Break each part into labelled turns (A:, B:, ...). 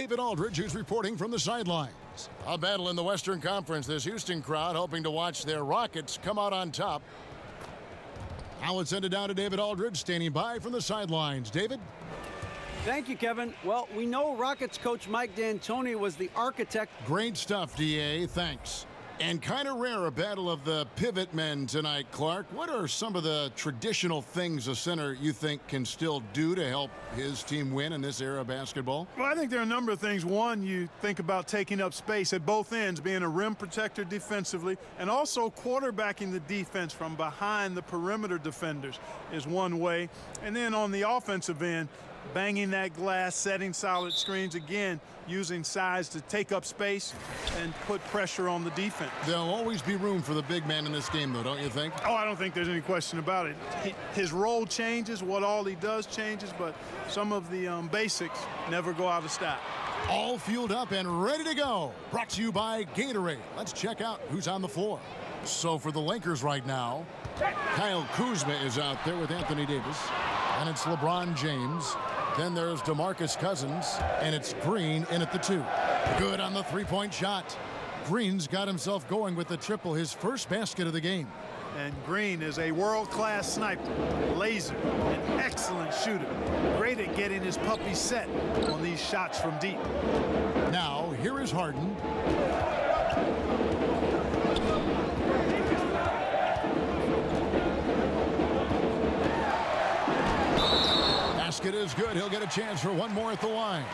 A: David Aldridge, who's reporting from the sidelines. A battle in the Western Conference. This Houston crowd hoping to watch their Rockets come out on top. Now let's send it down to David Aldridge, standing by from the sidelines. David?
B: Thank you, Kevin. Well, we know Rockets coach Mike D'Antoni was the architect.
A: Great stuff, D.A. Thanks. And kind of rare, a battle of the pivot men tonight, Clark. What are some of the traditional things a center you think can still do to help his team win in this era of basketball?
C: Well, I think there are a number of things. One, you think about taking up space at both ends, being a rim protector defensively, and also quarterbacking the defense from behind the perimeter defenders is one way. And then on the offensive end, banging that glass, setting solid screens, again, using size to take up space and put pressure on the defense.
A: There'll always be room for the big man in this game, though, don't you think?
C: Oh, I don't think there's any question about it. His role changes, what all he does changes, but some of the basics never go out of style.
A: All fueled up and ready to go. Brought to you by Gatorade. Let's check out who's on the floor. So for the Lakers right now, Kyle Kuzma is out there with Anthony Davis. And it's LeBron James. Then there's DeMarcus Cousins, and it's Green in at the 2. Good on the three-point shot. Green's got himself going with the triple, his first basket of the game.
C: And Green is a world-class sniper, laser, an excellent shooter. Great at getting his puppy set on these shots from deep.
A: Now, here is Harden. Basket is good. He'll get a chance for one more at the line.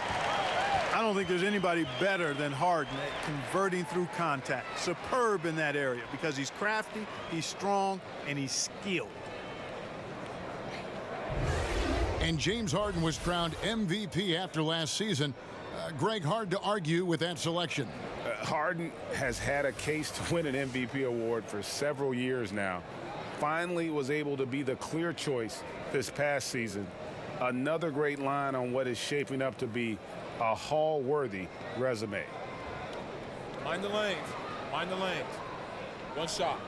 C: I don't think there's anybody better than Harden at converting through contact. Superb in that area because he's crafty, he's strong, and he's skilled.
A: And James Harden was crowned MVP after last season. Greg, hard to argue with that selection.
D: Harden has had a case to win an MVP award for several years now. Finally was able to be the clear choice this past season. Another great line on what is shaping up to be a Hall-worthy resume.
E: Mind the lanes. Mind the lanes. One shot.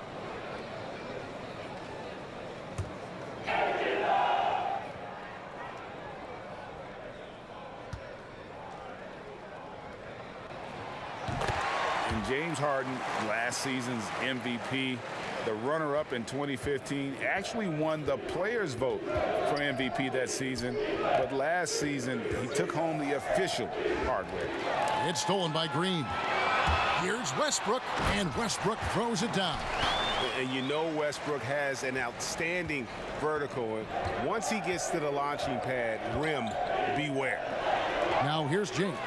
D: And James Harden, last season's MVP, the runner-up in 2015, actually won the players' vote for MVP that season. But last season, he took home the official hardware.
A: It's stolen by Green. Here's Westbrook, and Westbrook throws it down.
F: And you know Westbrook has an outstanding vertical. And once he gets to the launching pad, rim, beware.
A: Now here's James.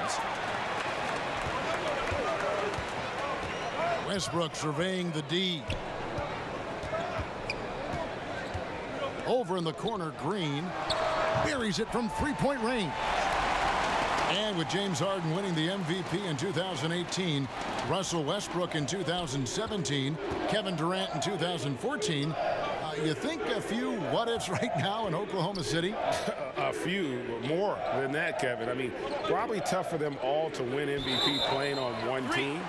A: Westbrook surveying the D. Over in the corner, Green buries it from three-point range. And with James Harden winning the MVP in 2018, Russell Westbrook in 2017, Kevin Durant in 2014, you think a few what-ifs right now in Oklahoma City?
D: A few more than that, Kevin. I mean, probably tough for them all to win MVP playing on one team.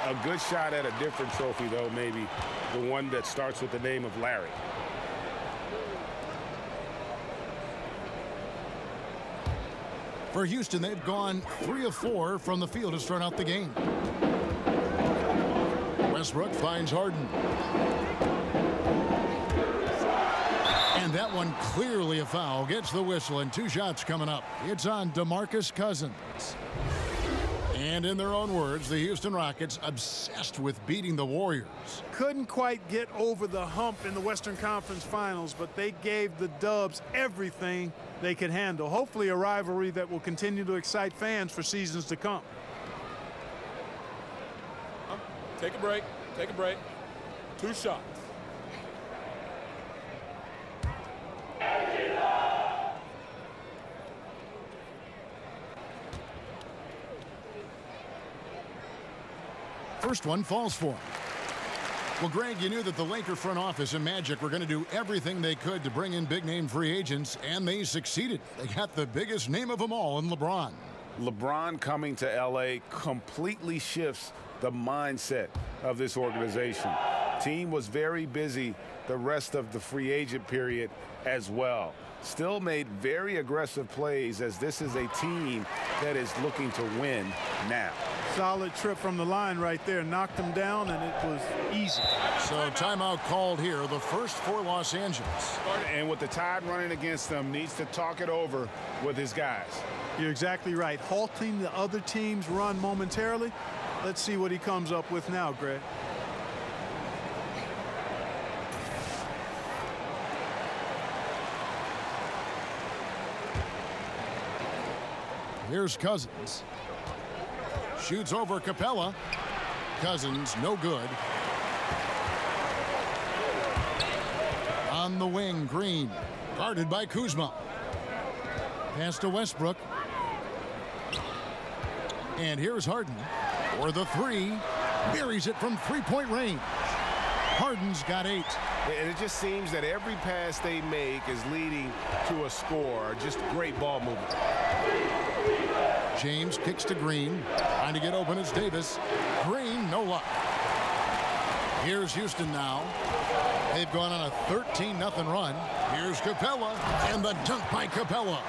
D: A good shot at a different trophy, though, maybe the one that starts with the name of Larry.
A: For Houston, they've gone 3 of 4 from the field to start out the game. Westbrook finds Harden. And that one clearly a foul. Gets the whistle, and 2 shots coming up. It's on DeMarcus Cousins. And in their own words, the Houston Rockets obsessed with beating the Warriors.
C: Couldn't quite get over the hump in the Western Conference Finals, but they gave the Dubs everything they could handle. Hopefully a rivalry that will continue to excite fans for seasons to come.
E: Take a break. Take a break. 2 shots.
A: First one falls for him. Well, Greg, you knew that the Laker front office and Magic were going to do everything they could to bring in big-name free agents, and they succeeded. They got the biggest name of them all in LeBron.
D: LeBron coming to L.A. completely shifts the mindset of this organization. Team was very busy the rest of the free agent period as well. still made very aggressive plays as this is a team that is looking to win now.
C: Solid trip from the line right there. Knocked him down, and it was easy.
A: So timeout called here, the first for Los Angeles.
D: And with the Tide running against them, needs to talk it over with his guys.
C: You're exactly right. Halting the other team's run momentarily. Let's see what he comes up with now, Greg.
A: Here's Cousins. Shoots over Capella. Cousins, no good. On the wing, Green. Guarded by Kuzma. Pass to Westbrook. And here's Harden. For the three. Buries it from three-point range. Harden's got 8.
F: And it just seems that every pass they make is leading to a score. Just great ball movement.
A: James kicks to Green. Trying to get open is Davis. Green, no luck. Here's Houston now. They've gone on a 13-0 run. Here's Capella, and the dunk by Capella.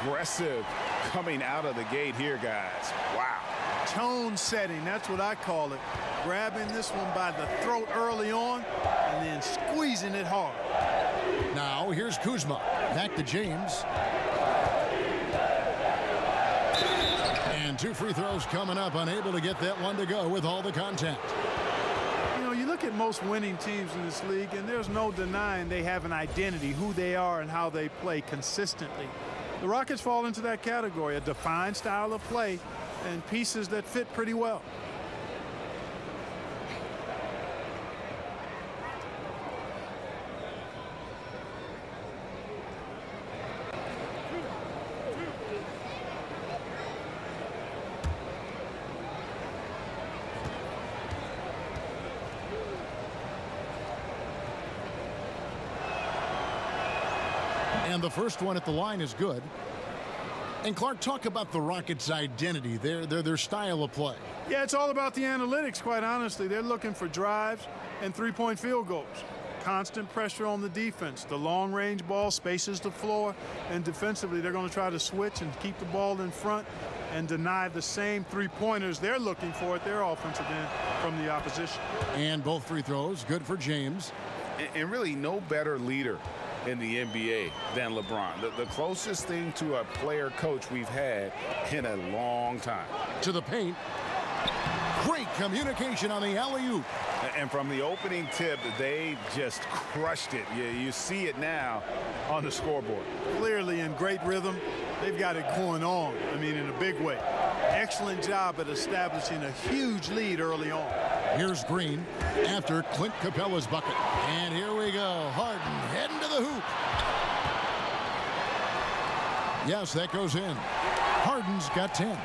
D: Aggressive coming out of the gate here, guys. Wow.
C: Tone setting, that's what I call it. Grabbing this one by the throat early on and then squeezing it hard.
A: Now here's Kuzma. Back to James. And 2 free throws coming up, unable to get that one to go with all the contact.
C: You know, you look at most winning teams in this league, and there's no denying they have an identity, who they are and how they play consistently. The Rockets fall into that category, a defined style of play and pieces that fit pretty well.
A: And the first one at the line is good. And Clark, talk about the Rockets' identity, their style of play.
C: Yeah, it's all about the analytics, quite honestly. They're looking for drives and three-point field goals. Constant pressure on the defense. The long-range ball spaces the floor. And defensively, they're going to try to switch and keep the ball in front and deny the same three-pointers they're looking for at their offensive end from the opposition.
A: And both free throws, good for James.
D: And really no better leader in the NBA than LeBron. The closest thing to a player coach we've had in a long time.
A: To the paint. Great communication on the alley-oop.
D: And from the opening tip, they just crushed it. You see it now on the scoreboard.
C: Clearly in great rhythm. They've got it going on, I mean, in a big way. Excellent job at establishing a huge lead early on.
A: Here's Green after Clint Capella's bucket. And here we go. Harden heading to the hoop. Yes, that goes in. Harden's got 10.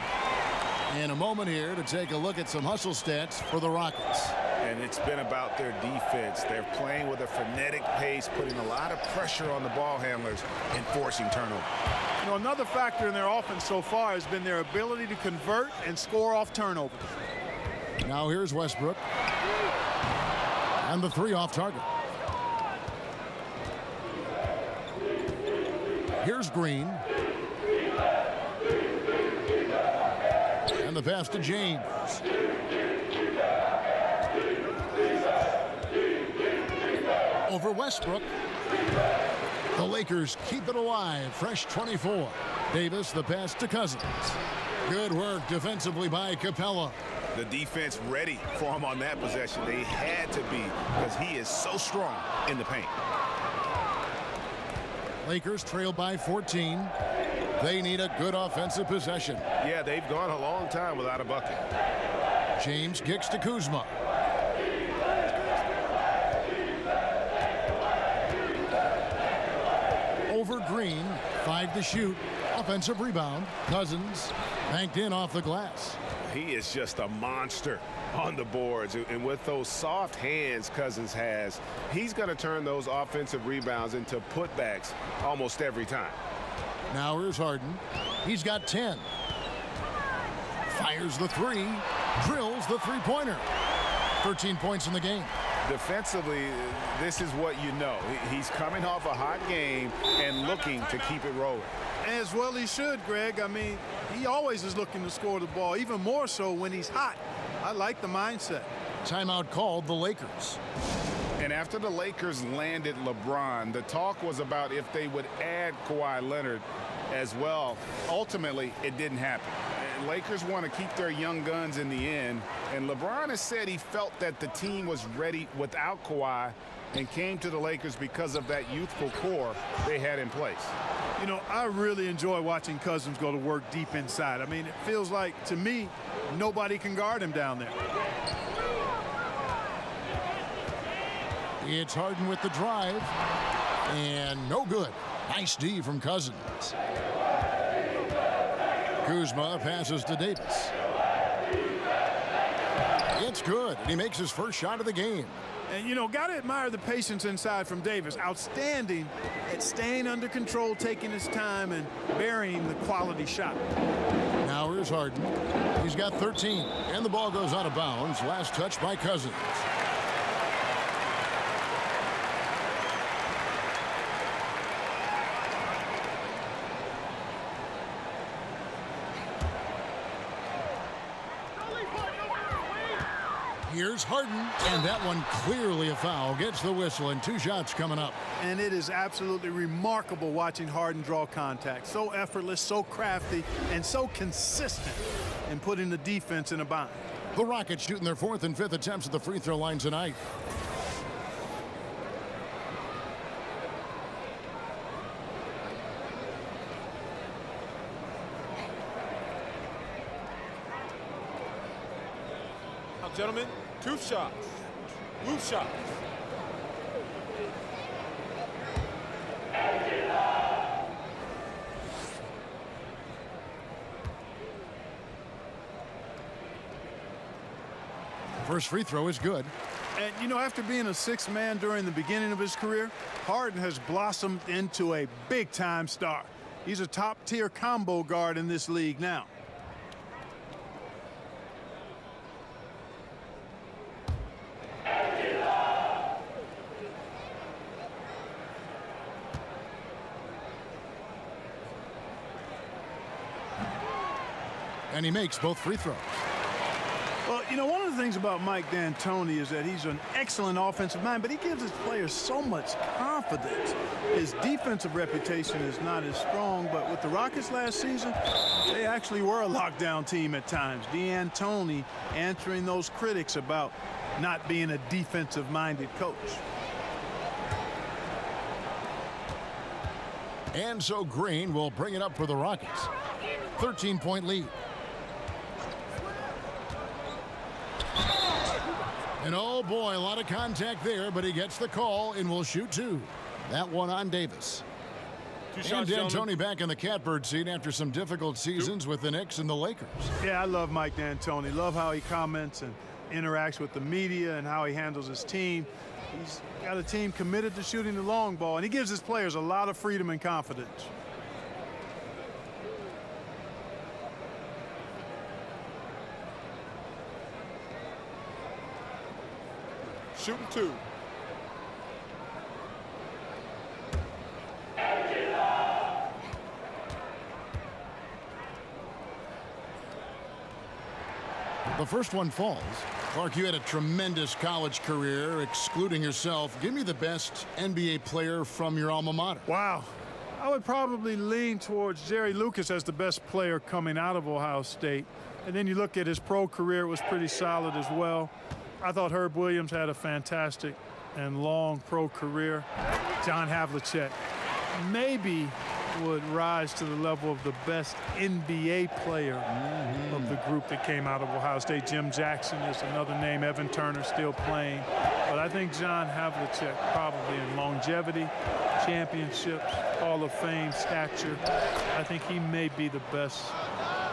A: And a moment here to take a look at some hustle stats for the Rockets.
D: And it's been about their defense. They're playing with a frenetic pace, putting a lot of pressure on the ball handlers and forcing turnover.
C: You know, another factor in their offense so far has been their ability to convert and score off turnovers.
A: Now here's Westbrook. And the 3 off target. Here's Green. And the pass to James. Over Westbrook. The Lakers keep it alive. Fresh 24. Davis, the pass to Cousins. Good work defensively by Capella.
F: The defense ready for him on that possession. They had to be because he is so strong in the paint.
A: Lakers trail by 14. They need a good offensive possession.
F: Yeah, they've gone a long time without a bucket.
A: James kicks to Kuzma. Over Green, 5 to shoot. Offensive rebound. Cousins banked in off the glass.
F: He is just a monster on the boards. And with those soft hands Cousins has, he's going to turn those offensive rebounds into putbacks almost every time.
A: Now here's Harden. He's got 10. Fires the 3. Drills the three-pointer. 13 points in the game.
D: Defensively, this is what you know. He's coming off a hot game and looking to keep it rolling.
C: As well he should, Greg. I mean, he always is looking to score the ball, even more so when he's hot. I like the mindset.
A: Timeout called the Lakers.
D: And after the Lakers landed LeBron, the talk was about if they would add Kawhi Leonard as well. Ultimately, it didn't happen. Lakers want to keep their young guns in the end, and LeBron has said he felt that the team was ready without Kawhi and came to the Lakers because of that youthful core they had in place.
C: You know, I really enjoy watching Cousins go to work deep inside. I mean, it feels like, to me, nobody can guard him down there.
A: It's Harden with the drive, and no good. Nice D from Cousins. Kuzma passes to Davis. It's good, and he makes his first shot of the game.
C: And, you know, got to admire the patience inside from Davis. Outstanding at staying under control, taking his time, and burying the quality shot.
A: Now here's Harden. He's got 13, and the ball goes out of bounds. Last touch by Cousins. Here's Harden, and that one clearly a foul. Gets the whistle, and 2 shots coming up.
C: And it is absolutely remarkable watching Harden draw contact. So effortless, so crafty, and so consistent in putting the defense in a bind.
A: The Rockets shooting their 4th and 5th attempts at the free throw line tonight.
E: Now, gentlemen, 2 shots. 2 shots.
A: First free throw is good.
C: And, you know, after being a 6th man during the beginning of his career, Harden has blossomed into a big-time star. He's a top-tier combo guard in this league now.
A: And he makes both free throws.
C: Well, you know, one of the things about Mike D'Antoni is that he's an excellent offensive mind, but he gives his players so much confidence. His defensive reputation is not as strong, but with the Rockets last season, they actually were a lockdown team at times. D'Antoni answering those critics about not being a defensive-minded coach.
A: And so Green will bring it up for the Rockets. 13-point lead. And oh boy, a lot of contact there, but he gets the call and will shoot 2. That one on Davis.
E: 2
A: And
E: shots,
A: D'Antoni
E: gentlemen.
A: back in the catbird seat after some difficult seasons with the Knicks and the Lakers.
C: Yeah, I love Mike D'Antoni. Love how he comments and interacts with the media and how he handles his team. He's got a team committed to shooting the long ball, and he gives his players a lot of freedom and confidence.
E: Shooting 2.
A: The first one falls. Clark, you had a tremendous college career, excluding yourself. Give me the best NBA player from your alma mater.
C: Wow. I would probably lean towards Jerry Lucas as the best player coming out of Ohio State. And then you look at his pro career, it was pretty solid as well. I thought Herb Williams had a fantastic and long pro career. John Havlicek maybe would rise to the level of the best NBA player of the group that came out of Ohio State. Jim Jackson is another name. Evan Turner still playing. But I think John Havlicek probably in longevity, championships, Hall of Fame stature. I think he may be the best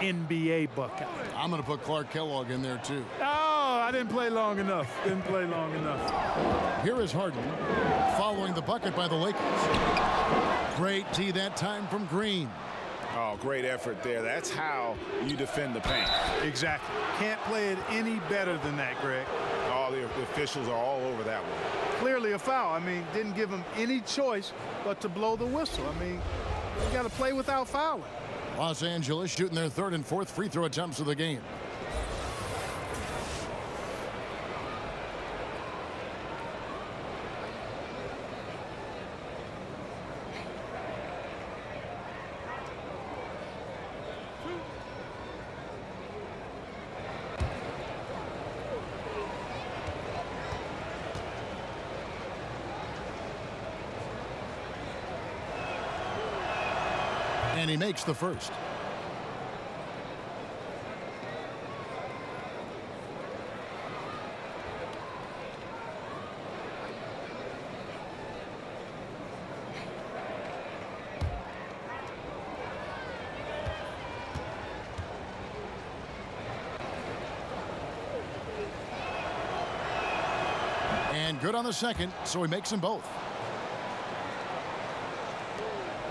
C: NBA bucket.
A: I'm going to put Clark Kellogg in there, too.
C: Oh, I didn't play long enough. Didn't play long enough.
A: Here is Harden following the bucket by the Lakers. Great tee that time from Green.
D: Oh, great effort there. That's how you defend the paint.
C: Exactly. Can't play it any better than that, Greg.
D: Oh,
F: saw the officials are all over that one.
C: Clearly a foul. I mean, didn't give him any choice but to blow the whistle. I mean, you got to play without fouling.
A: Los Angeles shooting their third and fourth free throw attempts of the game. And he makes the first. And good on the second, so he makes them both.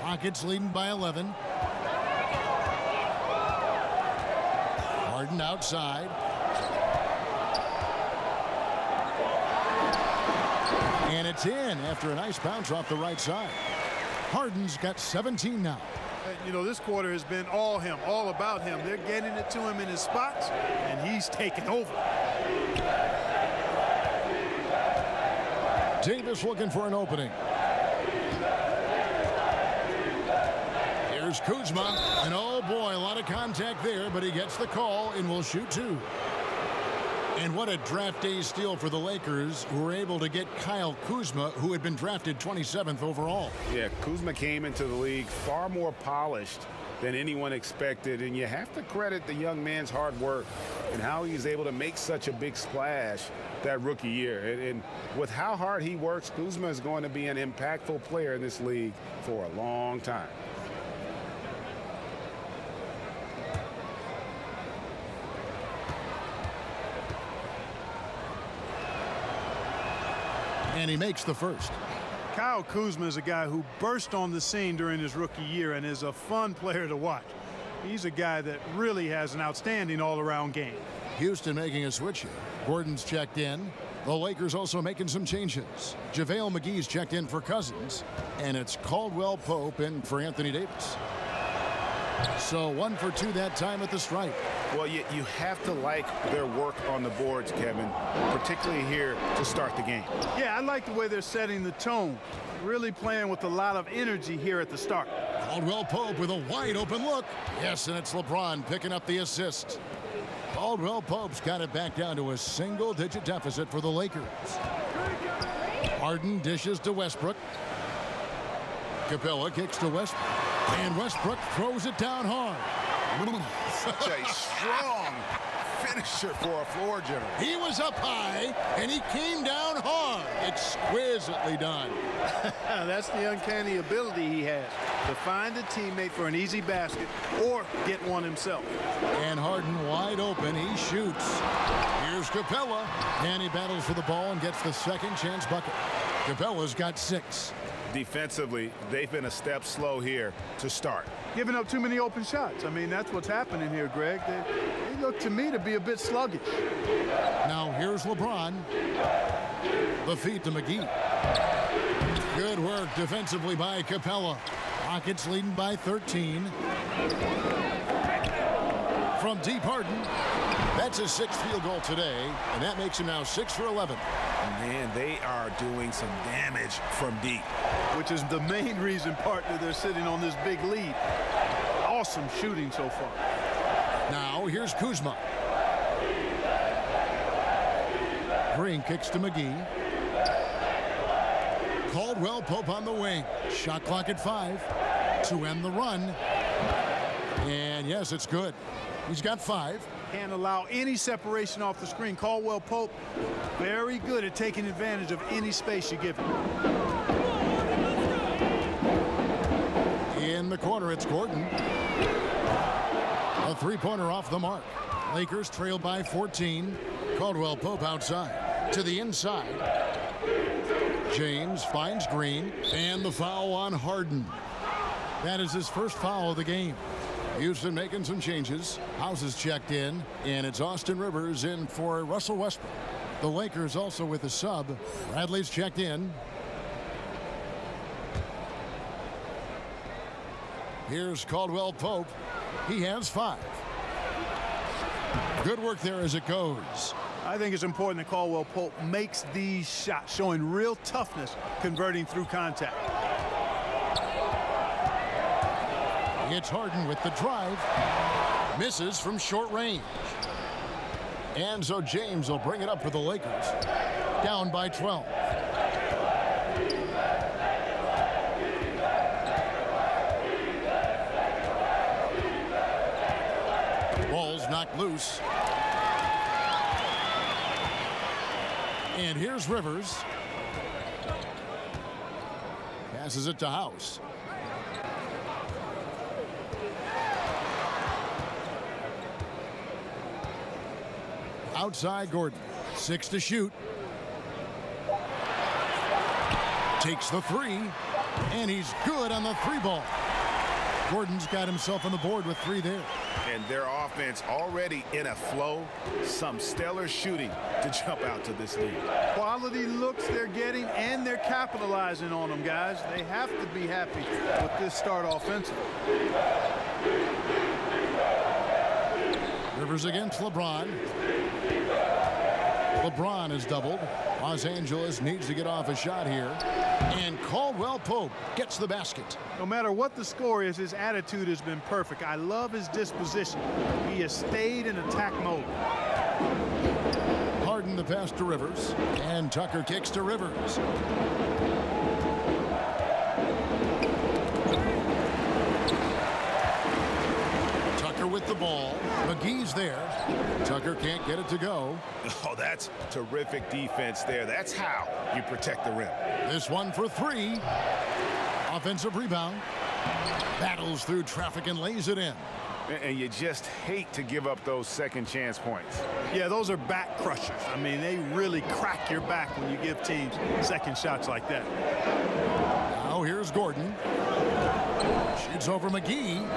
A: Rockets leading by 11. Harden outside. And it's in after a nice bounce off the right side. Harden's got 17 now.
C: You know, this quarter has been all him, all about him. They're getting it to him in his spots, and he's taking over.
A: Davis looking for an opening. Here's Kuzma, and oh boy, a lot of contact there, but he gets the call and will shoot two. And what a draft day steal for the Lakers, who were able to get Kyle Kuzma, who had been drafted 27th overall.
D: Yeah, Kuzma came into the league far more polished than anyone expected, and you have to credit the young man's hard work and how he's able to make such a big splash that rookie year. And with how hard he works, Kuzma is going to be an impactful player in this league for a long time.
A: And he makes the first.
C: Kyle Kuzma is a guy who burst on the scene during his rookie year and is a fun player to watch. He's a guy that really has an outstanding all-around game.
A: Houston making a switch here. Gordon's checked in. The Lakers also making some changes. JaVale McGee's checked in for Cousins. And it's Caldwell Pope in for Anthony Davis. So 1 for 2 that time at the stripe.
D: Well, you have to like their work on the boards, Kevin, particularly here to start the game.
C: Yeah, I like the way they're setting the tone. Really playing with a lot of energy here at the start.
A: Caldwell Pope with a wide open look. Yes, and it's LeBron picking up the assist. Caldwell Pope's got it back down to a single-digit deficit for the Lakers. Harden dishes to Westbrook. Capella kicks to Westbrook. And Westbrook throws it down hard.
F: Such a strong finisher for a floor general.
A: He was up high, and he came down hard. Exquisitely done.
C: That's the uncanny ability he has to find a teammate for an easy basket or get one himself.
A: And Harden wide open. He shoots. Here's Capella. And he battles for the ball and gets the second chance bucket. Capella's got 6.
D: Defensively, they've been a step slow here to start.
C: Giving up too many open shots. I mean, that's what's happening here, Greg. They look to me to be a bit sluggish.
A: Now here's LeBron. The feed to McGee. Good work defensively by Capella. Rockets leading by 13. From deep, Harden. That's his 6th field goal today, and that makes him now 6 for 11.
F: Man, they are doing some damage from deep.
C: Which is the main reason, partner, they're sitting on this big lead. Awesome shooting so far.
A: Now here's Kuzma. Green kicks to McGee. Caldwell Pope on the wing. Shot clock at 5 to end the run. And yes, it's good. He's got 5.
C: Can't allow any separation off the screen. Caldwell Pope, very good at taking advantage of any space you give him.
A: In the corner, it's Gordon. A three-pointer off the mark. Lakers trail by 14. Caldwell Pope outside. To the inside. James finds Green. And the foul on Harden. That is his first foul of the game. Houston making some changes. House is checked in. And it's Austin Rivers in for Russell Westbrook. The Lakers also with a sub. Bradley's checked in. Here's Caldwell Pope. He has 5. Good work there as it goes.
C: I think it's important that Caldwell Pope makes these shots, showing real toughness, converting through contact.
A: It's Harden with the drive. Misses from short range. And so James will bring it up for the Lakers. Down by 12. Ball's knocked loose. And here's Rivers. Passes it to House. Outside Gordon. 6 to shoot. Takes the 3. And he's good on the 3-ball. Gordon's got himself on the board with 3 there.
F: And their offense already in a flow. Some stellar shooting to jump out to this lead.
C: Quality looks they're getting, and they're capitalizing on them, guys. They have to be happy with this start offensively.
A: Rivers against LeBron. LeBron is doubled. Los Angeles needs to get off a shot here. And Caldwell Pope gets the basket.
C: No matter what the score is, his attitude has been perfect. I love his disposition. He has stayed in attack mode.
A: Harden the pass to Rivers. And Tucker kicks to Rivers. Tucker with the ball. McGee's there. Tucker can't get it to go.
F: Oh, that's terrific defense there. That's how you protect the rim.
A: This one for 3. Offensive rebound. Battles through traffic and lays it in.
D: And you just hate to give up those second chance points.
C: Yeah, those are back crushers. I mean, they really crack your back when you give teams second shots like that.
A: Now here's Gordon. Shoots over McGee.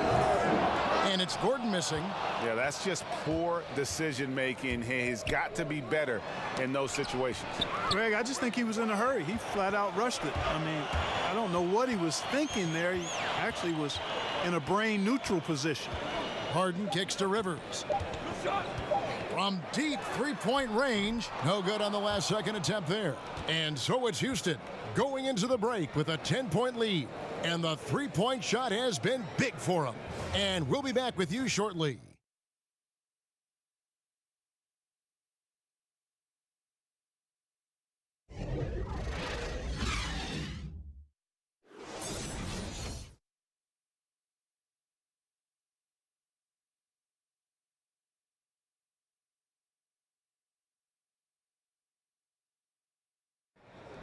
A: And it's Gordon missing.
D: Yeah, that's just poor decision making. He's got to be better in those situations.
C: Greg, I just think he was in a hurry. He flat out rushed it. I mean, I don't know what he was thinking there. He actually was in a brain neutral position.
A: Harden kicks to Rivers. From deep three-point range. No good on the last second attempt there. And so it's Houston going into the break with a 10-point lead. And the three-point shot has been big for him. And we'll be back with you shortly.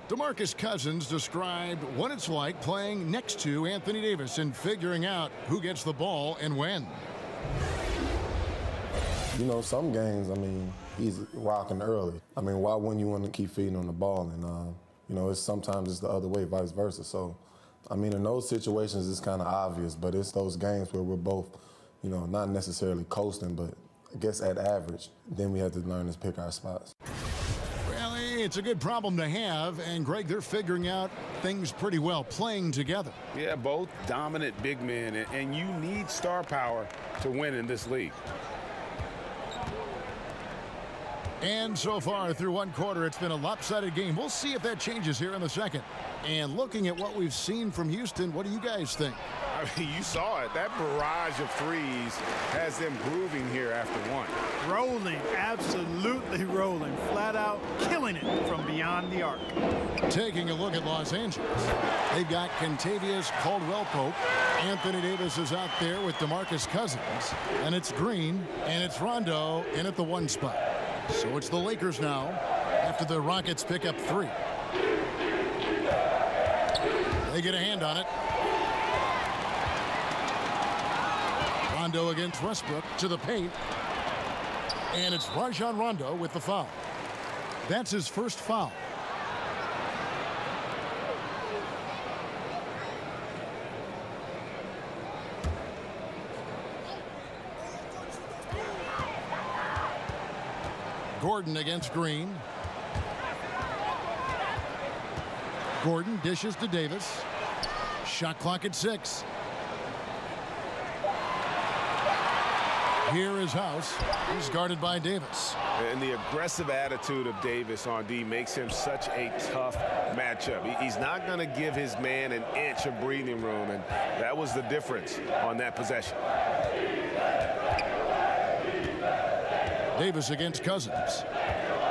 A: DeMarcus Cousins described what it's like playing next to Anthony Davis and figuring out who gets the ball and when.
G: You know, some games, I mean, he's rocking early. I mean, why wouldn't you want to keep feeding on the ball? And, you know, sometimes it's the other way, vice versa. So, I mean, in those situations, it's kind of obvious, but it's those games where we're both, you know, not necessarily coasting, but I guess at average. Then we have to learn to pick our spots.
A: It's a good problem to have, and Greg, they're figuring out things pretty well, playing together.
D: Yeah, both dominant big men, and you need star power to win in this league.
A: And so far through one quarter, it's been a lopsided game. We'll see if that changes here in the second. And looking at what we've seen from Houston, what do you guys think?
D: I mean, you saw it. That barrage of threes has them grooving here after one.
C: Rolling, absolutely rolling, flat out killing it from beyond the arc.
A: Taking a look at Los Angeles, they've got Kentavious Caldwell-Pope. Anthony Davis is out there with DeMarcus Cousins. And it's Green, and it's Rondo in at the 1 spot. So it's the Lakers now after the Rockets pick up 3. They get a hand on it. Rondo against Westbrook to the paint. And it's Rajon Rondo with the foul. That's his first foul. Gordon against Green. Gordon dishes to Davis. Shot clock at 6. Here is House. He's guarded by Davis.
F: And the aggressive attitude of Davis on D makes him such a tough matchup. He's not going to give his man an inch of breathing room, and that was the difference on that possession.
A: Davis against Cousins.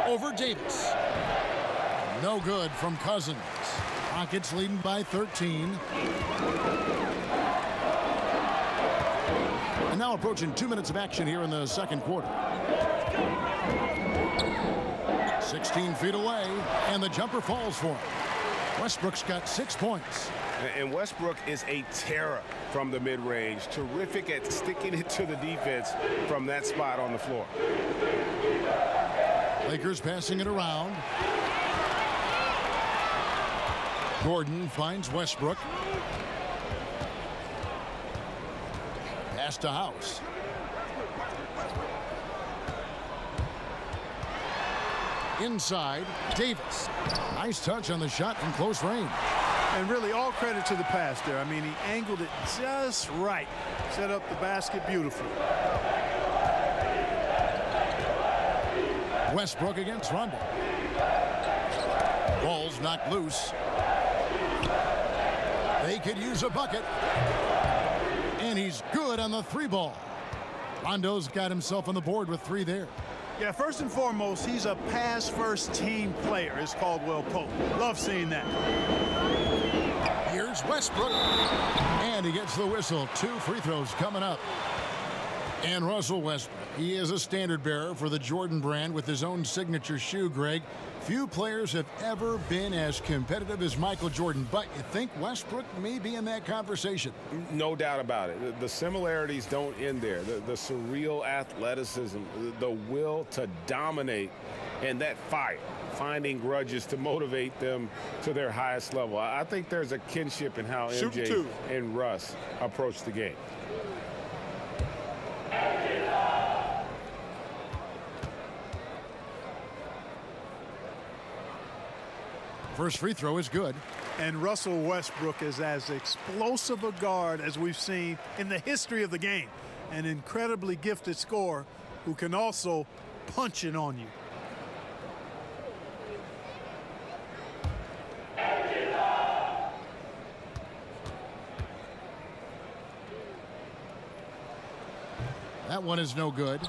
A: Over Davis. No good from Cousins. Rockets leading by 13. And now approaching 2 minutes of action here in the second quarter. 16 feet away, and the jumper falls for him. Westbrook's got 6 points.
F: And Westbrook is a terror from the mid-range. Terrific at sticking it to the defense from that spot on the floor.
A: Lakers passing it around. Gordon finds Westbrook. Pass to House. Inside, Davis. Nice touch on the shot from close range.
C: And really all credit to the pass there. I mean, he angled it just right. Set up the basket beautifully.
A: Westbrook against Rondo. Ball's knocked loose. They could use a bucket. And he's good on the 3 ball. Rondo's got himself on the board with 3 there.
C: Yeah, first and foremost, he's a pass-first team player, is Caldwell Pope. Love seeing that.
A: Here's Westbrook. And he gets the whistle. 2 free throws coming up. And Russell Westbrook, he is a standard bearer for the Jordan brand with his own signature shoe, Greg. Few players have ever been as competitive as Michael Jordan, but you think Westbrook may be in that conversation?
F: No doubt about it. The similarities don't end there. The surreal athleticism, the will to dominate, and that fire, finding grudges to motivate them to their highest level. I think there's a kinship in how MJ and Russ approach the game.
A: First free throw is good.
C: And Russell Westbrook is as explosive a guard as we've seen in the history of the game. An incredibly gifted scorer who can also punch it on you.
A: That one is no good.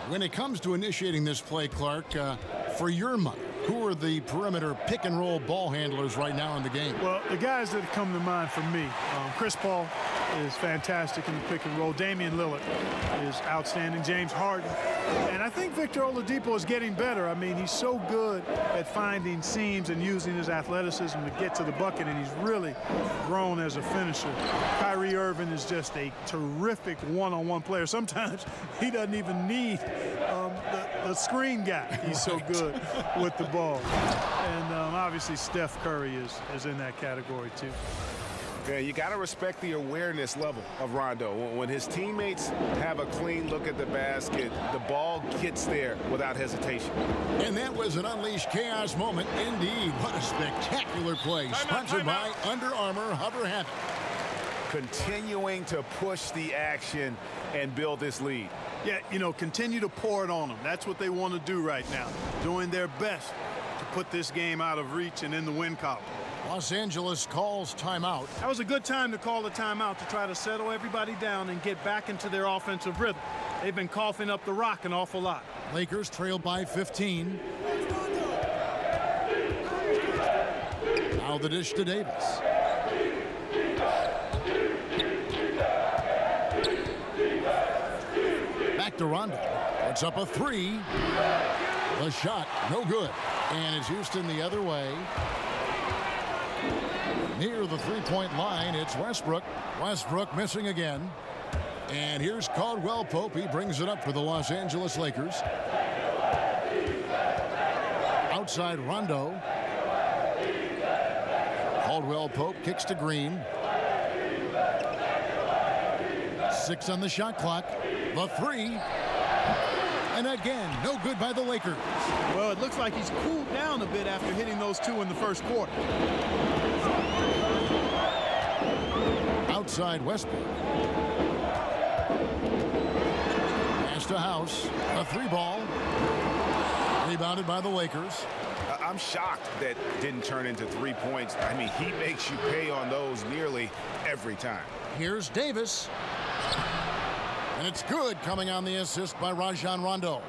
A: When it comes to initiating this play, Clark, for your money, who are the perimeter pick-and-roll ball handlers right now in the game?
C: Well, the guys that come to mind for me, Chris Paul is fantastic in the pick-and-roll. Damian Lillard is outstanding. James Harden. And I think Victor Oladipo is getting better. I mean, he's so good at finding seams and using his athleticism to get to the bucket, and he's really grown as a finisher. Kyrie Irving is just a terrific one-on-one player. Sometimes he doesn't even need the screen guy. He's so good with the ball. And obviously Steph Curry is in that category too.
F: Yeah, you got to respect the awareness level of Rondo. When his teammates have a clean look at the basket, the ball gets there without hesitation.
A: And that was an unleashed chaos moment indeed. What a spectacular play. Sponsored by Under Armour Hover Habit.
D: Continuing to push the action and build this lead.
C: Yeah, you know, continue to pour it on them. That's what they want to do right now. Doing their best to put this game out of reach and in the win column.
A: Los Angeles calls timeout.
C: That was a good time to call the timeout to try to settle everybody down and get back into their offensive rhythm. They've been coughing up the rock an awful lot.
A: Lakers trail by 15. Now the dish to Davis. Back to Rondo. It's up a 3. The shot, no good. And it's Houston the other way. Near the three-point line, it's Westbrook. Westbrook missing again. And here's Caldwell Pope. He brings it up for the Los Angeles Lakers. Outside Rondo. Caldwell Pope kicks to Green. 6 on the shot clock. The 3. And again, no good by the Lakers.
C: Well, it looks like he's cooled down a bit after hitting those two in the first quarter.
A: Outside Westbrook. Pass to House. A 3-ball. Rebounded by the Lakers.
F: I'm shocked that didn't turn into 3 points. I mean, he makes you pay on those nearly every time.
A: Here's Davis. And it's good, coming on the assist by Rajon Rondo.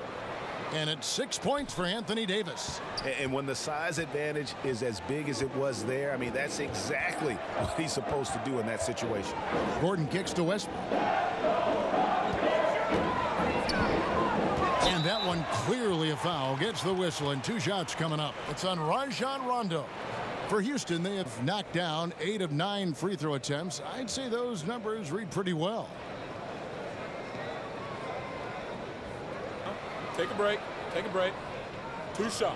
A: And it's 6 points for Anthony Davis.
F: And when the size advantage is as big as it was there, I mean, that's exactly what he's supposed to do in that situation.
A: Gordon kicks to Westbrook. And that one clearly a foul. Gets the whistle, and 2 shots coming up. It's on Rajon Rondo. For Houston, they have knocked down 8 of 9 free throw attempts. I'd say those numbers read pretty well.
E: Take a break. Take a break. 2 shots.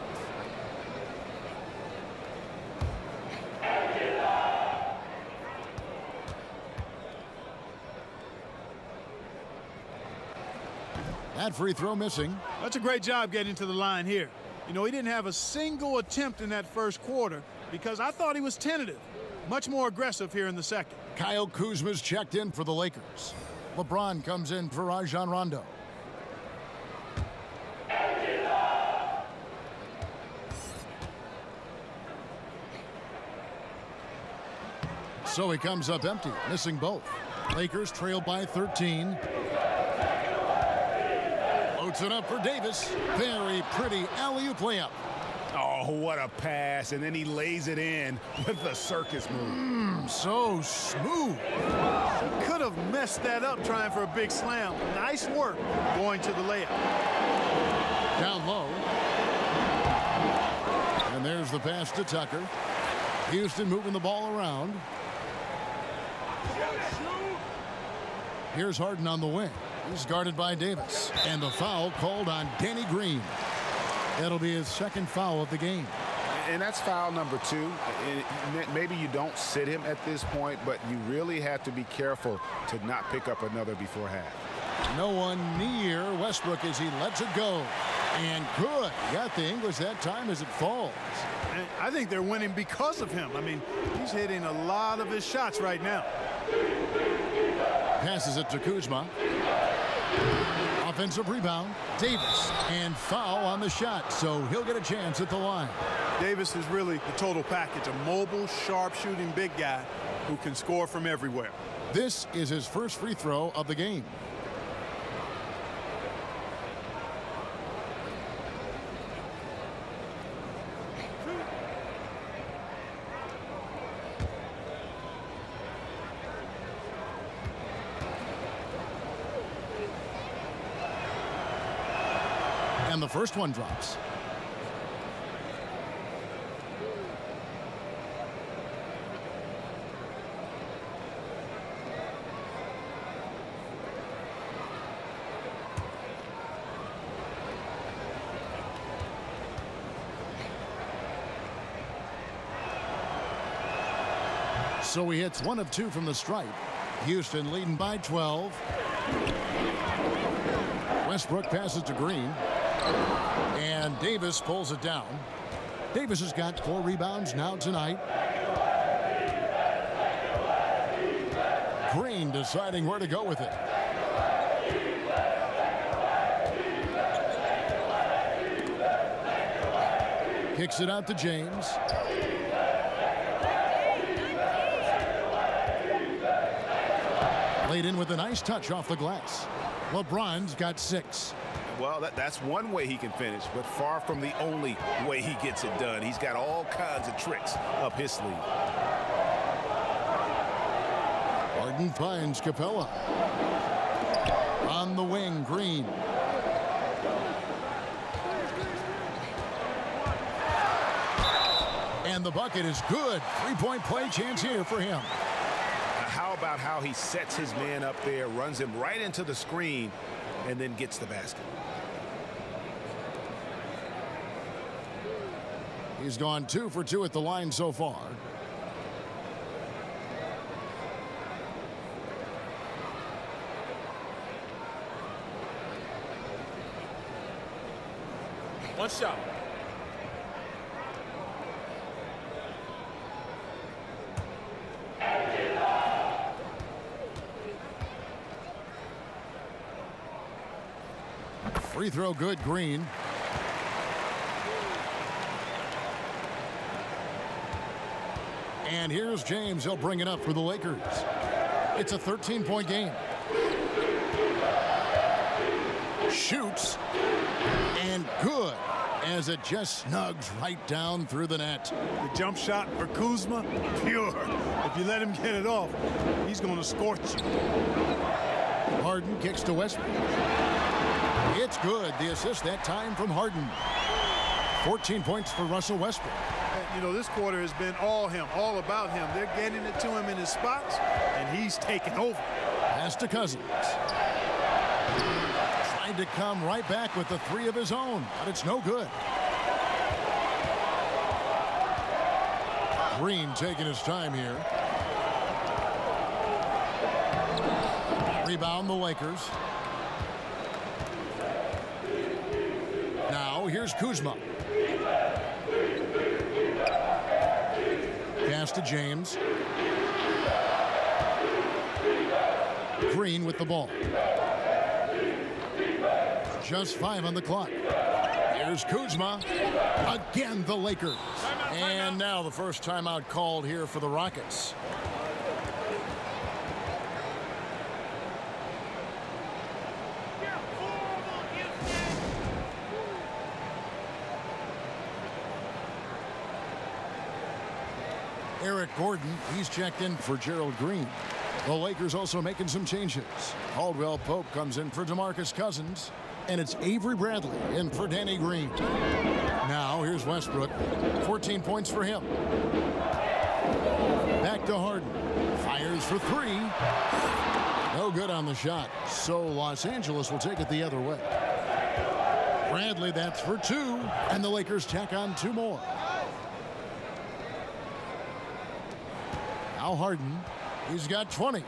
A: That free throw missing.
C: That's a great job getting to the line here. You know, he didn't have a single attempt in that first quarter because I thought he was tentative. Much more aggressive here in the second.
A: Kyle Kuzma's checked in for the Lakers. LeBron comes in for Rajon Rondo. So he comes up empty, missing both. Lakers trail by 13. Loads it up for Davis. Very pretty alley-oop layup.
F: Oh, what a pass. And then he lays it in with the circus move.
A: So smooth.
C: Could have messed that up trying for a big slam. Nice work going to the layup.
A: Down low. And there's the pass to Tucker. Houston moving the ball around. Here's Harden on the wing. He's guarded by Davis. And the foul called on Danny Green. That'll be his second foul of the game.
F: And that's foul number 2. And maybe you don't sit him at this point, but you really have to be careful to not pick up another before half.
A: No one near Westbrook as he lets it go. And good. Got the English that time as it falls.
C: And I think they're winning because of him. I mean, he's hitting a lot of his shots right now.
A: Passes it to Kuzma. Offensive rebound. Davis. And foul on the shot, so he'll get a chance at the line.
C: Davis is really the total package. A mobile, sharp-shooting big guy who can score from everywhere.
A: This is his first free throw of the game. And the first one drops. So he hits 1 of 2 from the stripe. Houston leading by 12. Westbrook passes to Green. And Davis pulls it down. Davis has got 4 rebounds now tonight. Green deciding where to go with it. Kicks it out to James. Laid in with a nice touch off the glass. LeBron's got 6.
F: Well, that's one way he can finish, but far from the only way he gets it done. He's got all kinds of tricks up his sleeve.
A: Harden finds Capella. On the wing, Green. And the bucket is good. 3-point play chance here for him.
F: How about how he sets his man up there, runs him right into the screen, and then gets the basket.
A: He's gone 2 for 2 at the line so far.
E: One shot.
A: Free throw good, Green. And here's James. He'll bring it up for the Lakers. It's a 13-point game. Shoots. And good, as it just snugs right down through the net.
C: The jump shot for Kuzma, pure. If you let him get it off, he's going to scorch you.
A: Harden kicks to Westbrook. It's good. The assist that time from Harden. 14 points for Russell Westbrook.
C: You know, this quarter has been all him, all about him. They're getting it to him in his spots, and he's taking over.
A: Pass to Cousins. Trying to come right back with the three of his own, but it's no good. Green taking his time here. Rebound the Lakers. Now here's Kuzma. Pass to James. Green with the ball. Just 5 on the clock. Here's Kuzma. Again, the Lakers. And now the first timeout called here for the Rockets. Eric Gordon, he's checked in for Gerald Green. The Lakers also making some changes. Caldwell Pope comes in for DeMarcus Cousins. And it's Avery Bradley in for Danny Green. Now here's Westbrook. 14 points for him. Back to Harden. Fires for 3. No good on the shot. So Los Angeles will take it the other way. Bradley, that's for 2. And the Lakers tack on 2 more. Now Harden. He's got 20.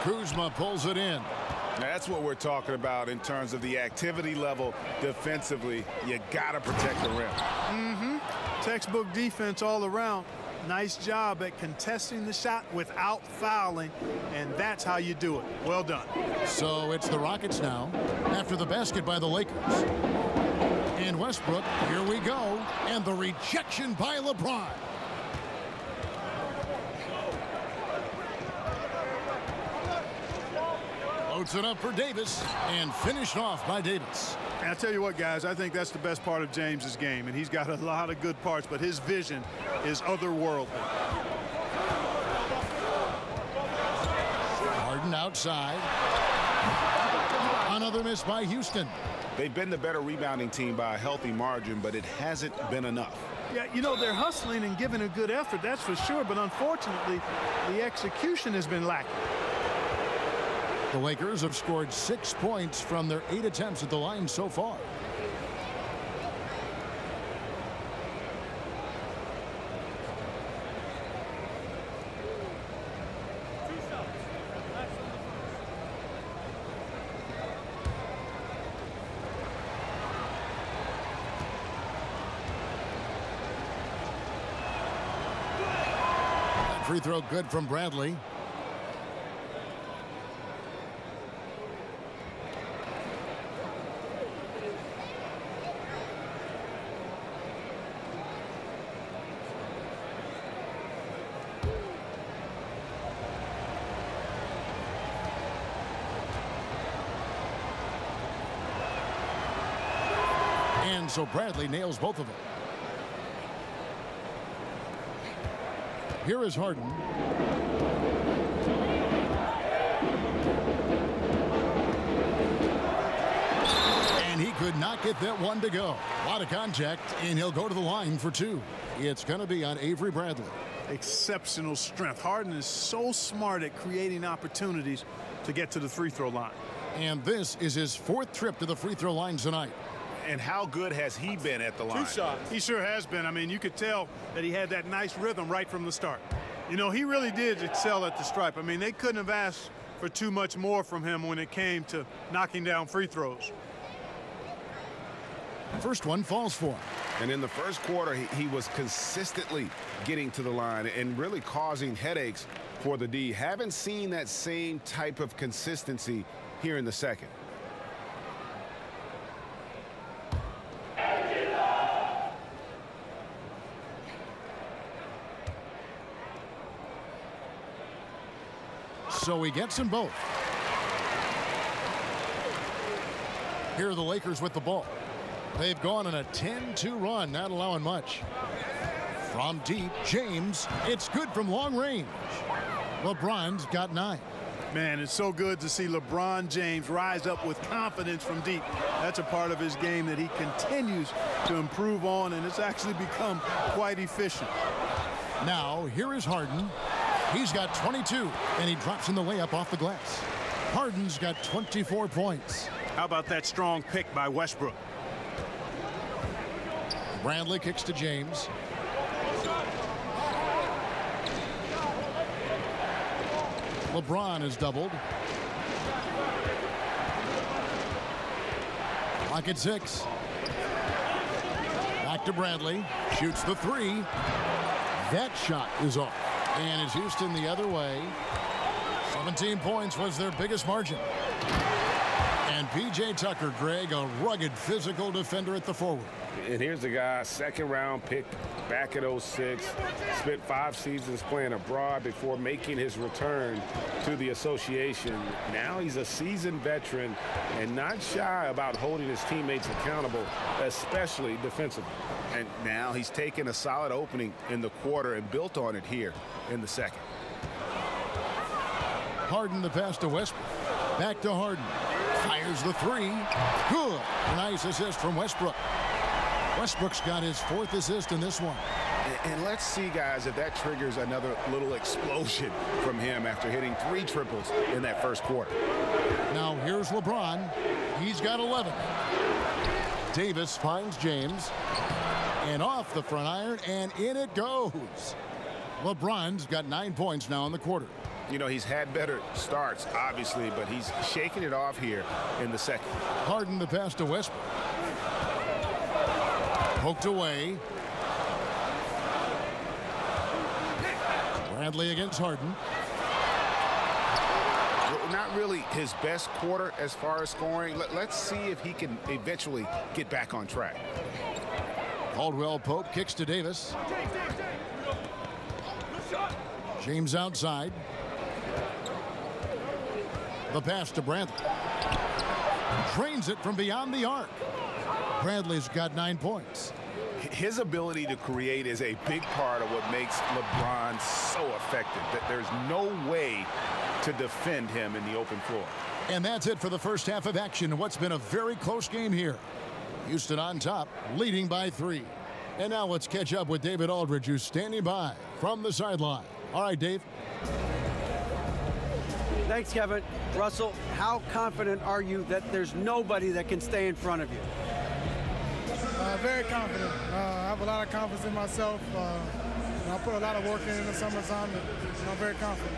A: Kuzma pulls it in.
D: That's what we're talking about in terms of the activity level defensively. You got to protect the rim.
C: Textbook defense all around. Nice job at contesting the shot without fouling, and that's how you do it. Well done.
A: So it's the Rockets now after the basket by the Lakers. And Westbrook, here we go, and the rejection by LeBron. Loads it up for Davis and finished off by Davis.
C: And I'll tell you what, guys, I think that's the best part of James's game, and he's got a lot of good parts, but his vision is otherworldly.
A: Harden outside. Another miss by Houston.
D: They've been the better rebounding team by a healthy margin, but it hasn't been enough.
C: Yeah, you know, they're hustling and giving a good effort, that's for sure, but unfortunately, the execution has been lacking.
A: The Lakers have scored 6 points from their 8 attempts at the line so far. Free throw good from Bradley. And so Bradley nails both of them. Here is Harden. And he could not get that one to go. A lot of contact, and he'll go to the line for 2. It's going to be on Avery Bradley.
C: Exceptional strength. Harden is so smart at creating opportunities to get to the free throw line.
A: And this is his 4th trip to the free throw line tonight.
D: And how good has he been at the line?
E: 2 shots.
C: He sure has been. I mean, you could tell that he had that nice rhythm right from the start. You know, he really did excel at the stripe. I mean, they couldn't have asked for too much more from him when it came to knocking down free throws.
A: First one falls for him.
F: And in the first quarter, he was consistently getting to the line and really causing headaches for the D. Haven't seen that same type of consistency here in the second.
A: So he gets them both. Here are the Lakers with the ball. They've gone on a 10-2 run, not allowing much. From deep, James, it's good from long range. LeBron's got 9.
C: Man, it's so good to see LeBron James rise up with confidence from deep. That's a part of his game that he continues to improve on, and it's actually become quite efficient.
A: Now, here is Harden. He's got 22, and he drops in the layup off the glass. Harden's got 24 points.
C: How about that strong pick by Westbrook?
A: Bradley kicks to James. LeBron is doubled. Clock at 6. Back to Bradley. Shoots the 3. That shot is off. And it's Houston the other way. 17 points was their biggest margin. And P.J. Tucker, Greg, a rugged physical defender at the forward.
F: And here's the guy, second-round pick back at 06. Spent 5 seasons playing abroad before making his return to the association. Now he's a seasoned veteran and not shy about holding his teammates accountable, especially defensively. And now he's taken a solid opening in the quarter and built on it here in the second.
A: Harden the pass to Westbrook. Back to Harden. Fires the 3. Good. Nice assist from Westbrook. Westbrook's got his 4th assist in this one.
F: And let's see, guys, if that triggers another little explosion from him after hitting 3 triples in that first quarter.
A: Now here's LeBron. He's got 11. Davis finds James. And off the front iron, and in it goes. LeBron's got 9 points now in the quarter.
F: You know, he's had better starts, obviously, but he's shaking it off here in the second.
A: Harden the pass to Westbrook. Poked away. Bradley against Harden.
F: Not really his best quarter as far as scoring. Let's see if he can eventually get back on track.
A: Caldwell Pope kicks to Davis. James outside. The pass to Bradley. Drains it from beyond the arc. Bradley's got 9 points.
F: His ability to create is a big part of what makes LeBron so effective. That there's no way to defend him in the open floor.
A: And that's it for the first half of action. What's been a very close game here. Houston on top, leading by 3. And now let's catch up with David Aldridge, who's standing by from the sideline. All right, Dave.
B: Thanks, Kevin. Russell, how confident are you that there's nobody that can stay in front of you?
H: Very confident. I have a lot of confidence in myself. I put a lot of work in the summertime, and I'm very confident.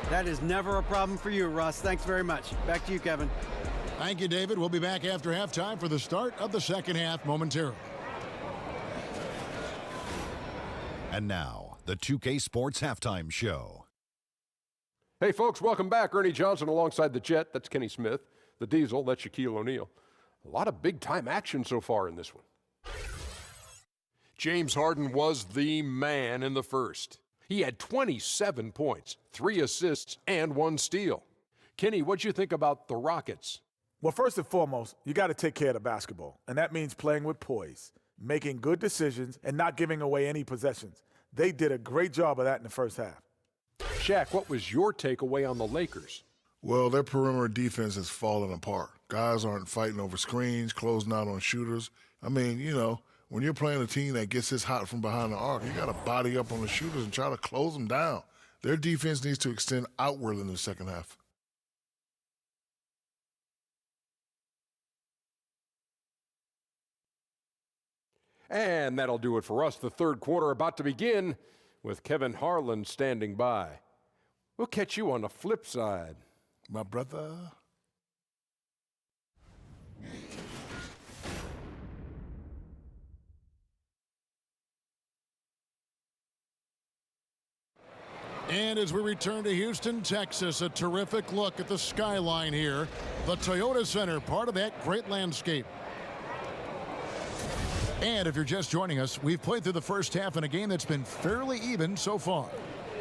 B: That is never a problem for you, Russ. Thanks very much. Back to you, Kevin.
A: Thank you, David. We'll be back after halftime for the start of the second half momentarily.
I: And now, the 2K Sports Halftime Show.
J: Hey, folks, welcome back. Ernie Johnson alongside the Jet. That's Kenny Smith. The Diesel, that's Shaquille O'Neal. A lot of big-time action so far in this one. James Harden was the man in the first. He had 27 points, 3 assists, and 1 steal. Kenny, what'd you think about the Rockets?
K: Well, first and foremost, you got to take care of the basketball, and that means playing with poise, making good decisions, and not giving away any possessions. They did a great job of that in the first half.
J: Shaq, what was your takeaway on the Lakers?
L: Well, their perimeter defense has fallen apart. Guys aren't fighting over screens, closing out on shooters. I mean, you know, when you're playing a team that gets this hot from behind the arc, you got to body up on the shooters and try to close them down. Their defense needs to extend outward in the second half.
J: And that'll do it for us. The third quarter about to begin with Kevin Harlan standing by. We'll catch you on the flip side.
L: My brother.
A: And as we return to Houston, Texas, a terrific look at the skyline here. The Toyota Center, part of that great landscape. And if you're just joining us, we've played through the first half in a game that's been fairly even so far.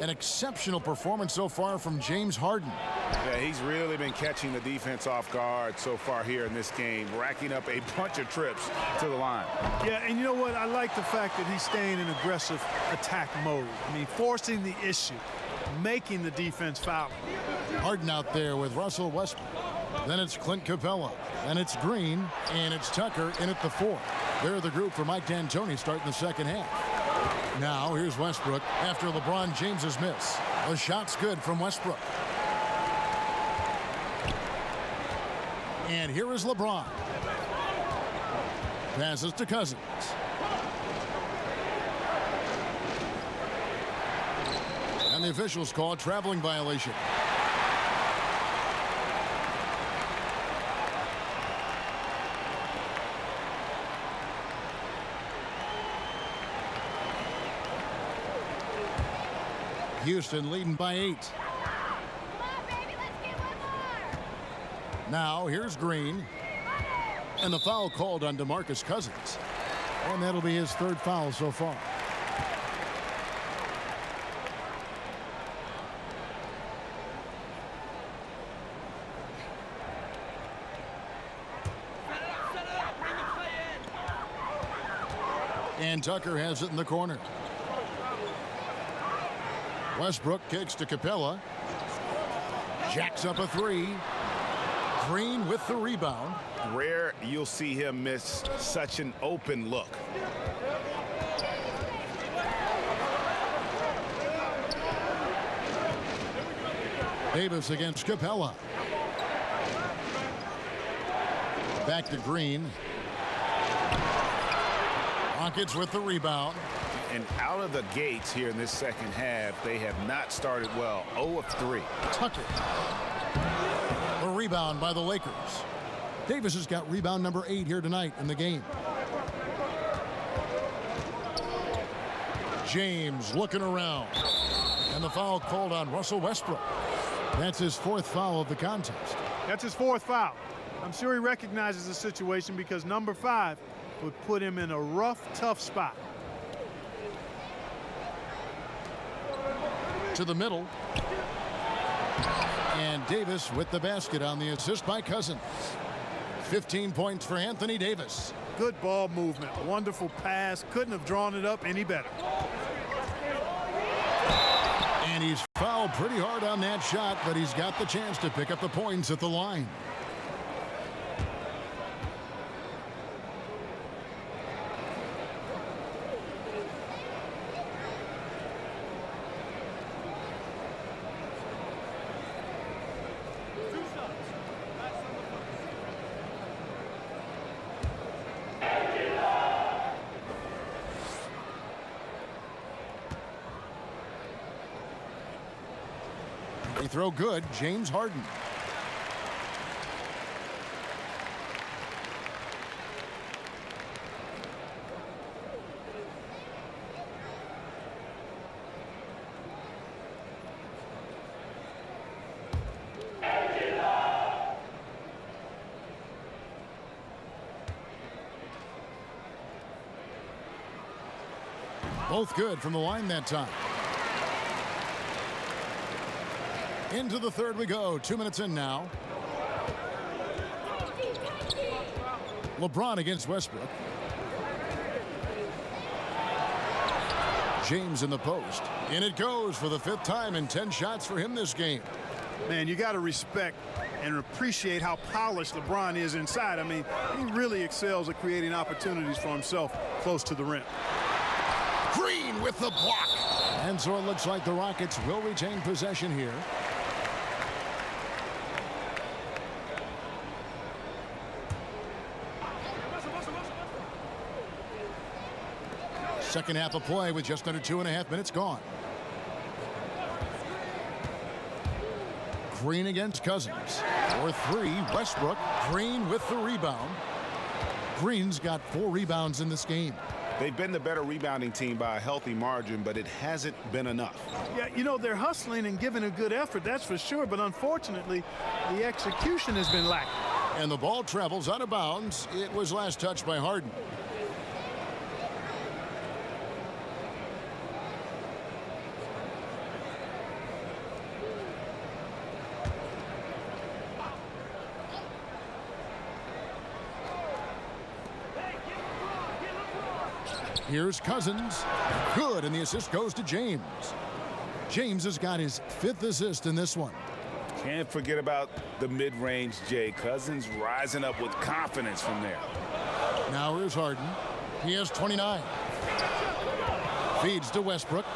A: An exceptional performance so far from James Harden.
D: Yeah, he's really been catching the defense off guard so far here in this game, racking up a bunch of trips to the line.
C: Yeah, and you know what? I like the fact that he's staying in aggressive attack mode. I mean, forcing the issue, making the defense foul.
A: Harden out there with Russell Westbrook. Then it's Clint Capella. Then it's Green. And it's Tucker in at the 4. They're the group for Mike D'Antoni starting the second half. Now here's Westbrook after LeBron James's miss. The shot's good from Westbrook. And here is LeBron. Passes to Cousins. And the officials call a traveling violation. Houston leading by 8. Now here's Green. And the foul called on DeMarcus Cousins. And that'll be his 3rd foul so far. And Tucker has it in the corner. Westbrook kicks to Capella. Jacks up a 3. Green with the rebound.
D: Rare you'll see him miss such an open look.
A: Davis against Capella. Back to Green. Rockets with the rebound.
D: And out of the gates here in this second half, they have not started well. 0 of 3.
A: Tucker. The rebound by the Lakers. Davis has got rebound number 8 here tonight in the game. James looking around. And the foul called on Russell Westbrook. That's his 4th foul of the contest.
C: That's his 4th foul. I'm sure he recognizes the situation because number 5 would put him in a rough, tough spot.
A: To the middle. And Davis with the basket on the assist by Cousins. 15 points for Anthony Davis.
C: Good ball movement. Wonderful pass. Couldn't have drawn it up any better.
A: And he's fouled pretty hard on that shot, but he's got the chance to pick up the points at the line. Free throw good, James Harden. Both good from the line that time. Into the 3rd we go. 2 minutes in now. LeBron against Westbrook. James in the post. In it goes for the 5th time and 10 shots for him this game.
C: Man, you got to respect and appreciate how polished LeBron is inside. I mean, he really excels at creating opportunities for himself close to the rim.
A: Green with the block. And so it looks like the Rockets will retain possession here. Second half of play with just under 2.5 minutes gone. Green against Cousins. For three, Westbrook. Green with the rebound. Green's got 4 rebounds in this game.
D: They've been the better rebounding team by a healthy margin, but it hasn't been enough.
C: Yeah, you know, they're hustling and giving a good effort, that's for sure, but unfortunately, the execution has been lacking.
A: And the ball travels out of bounds. It was last touched by Harden. Here's Cousins. Good, and the assist goes to James. James has got his 5th assist in this one.
D: Can't forget about the mid-range Jay. Cousins rising up with confidence from there.
A: Now here's Harden. He has 29. Feeds to Westbrook.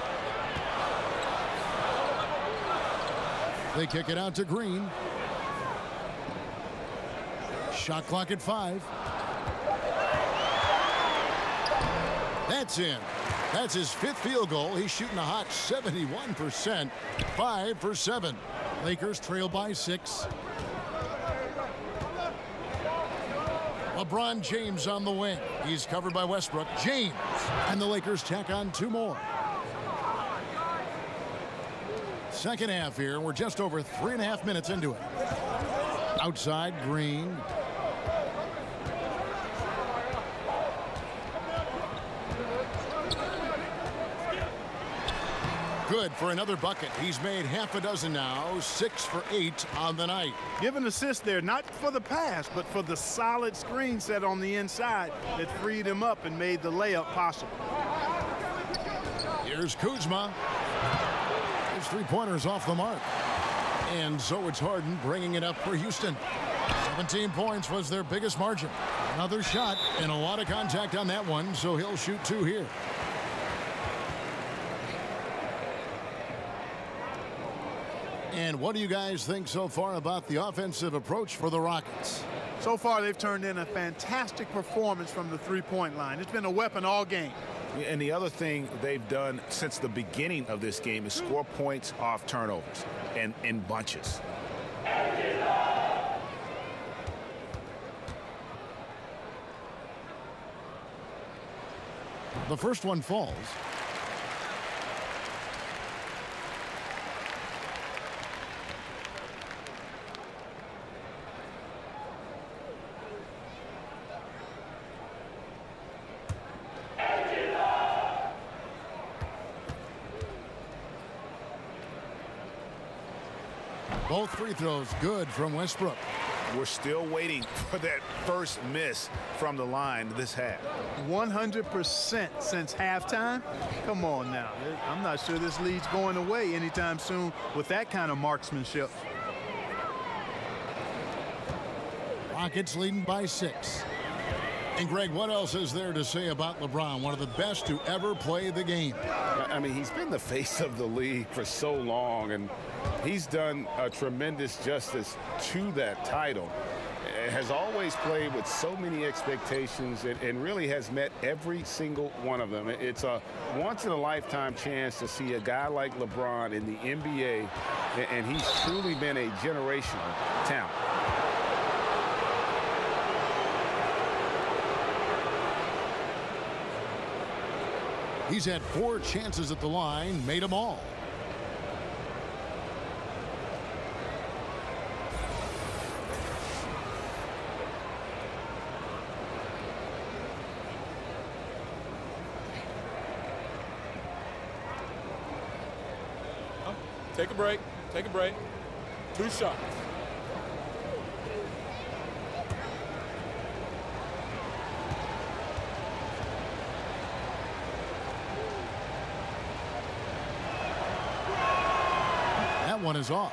A: They kick it out to Green. Shot clock at 5. That's in. That's his 5th field goal. He's shooting a hot 71%. 5 for 7. Lakers trail by 6. LeBron James on the wing. He's covered by Westbrook. James. And the Lakers tack on 2 more. Second half here. We're just over 3.5 minutes into it. Outside, Green. Good for another bucket. He's made half a dozen now, 6 for 8 on the night.
C: Give an assist there, not for the pass, but for the solid screen set on the inside that freed him up and made the layup possible.
A: Here's Kuzma. His 3-pointers off the mark. And so it's Harden bringing it up for Houston. 17 points was their biggest margin. Another shot and a lot of contact on that one, so he'll shoot 2 here. And what do you guys think so far about the offensive approach for the Rockets?
C: So far, they've turned in a fantastic performance from the 3-point line. It's been a weapon all game.
D: And the other thing they've done since the beginning of this game is score points off turnovers and in bunches.
A: The first one falls. Both free throws good from Westbrook.
D: We're still waiting for that first miss from the line this half.
C: 100% since halftime? Come on now. I'm not sure this lead's going away anytime soon with that kind of marksmanship.
A: Rockets leading by 6. And Greg, what else is there to say about LeBron, one of the best to ever play the game?
D: I mean, he's been the face of the league for so long, and he's done a tremendous justice to that title. Has always played with so many expectations and really has met every single one of them. It's a once-in-a-lifetime chance to see a guy like LeBron in the NBA, and he's truly been a generational talent.
A: He's had 4 chances at the line, made them all.
E: Take a break. Take a break. 2 shots.
A: That one is off.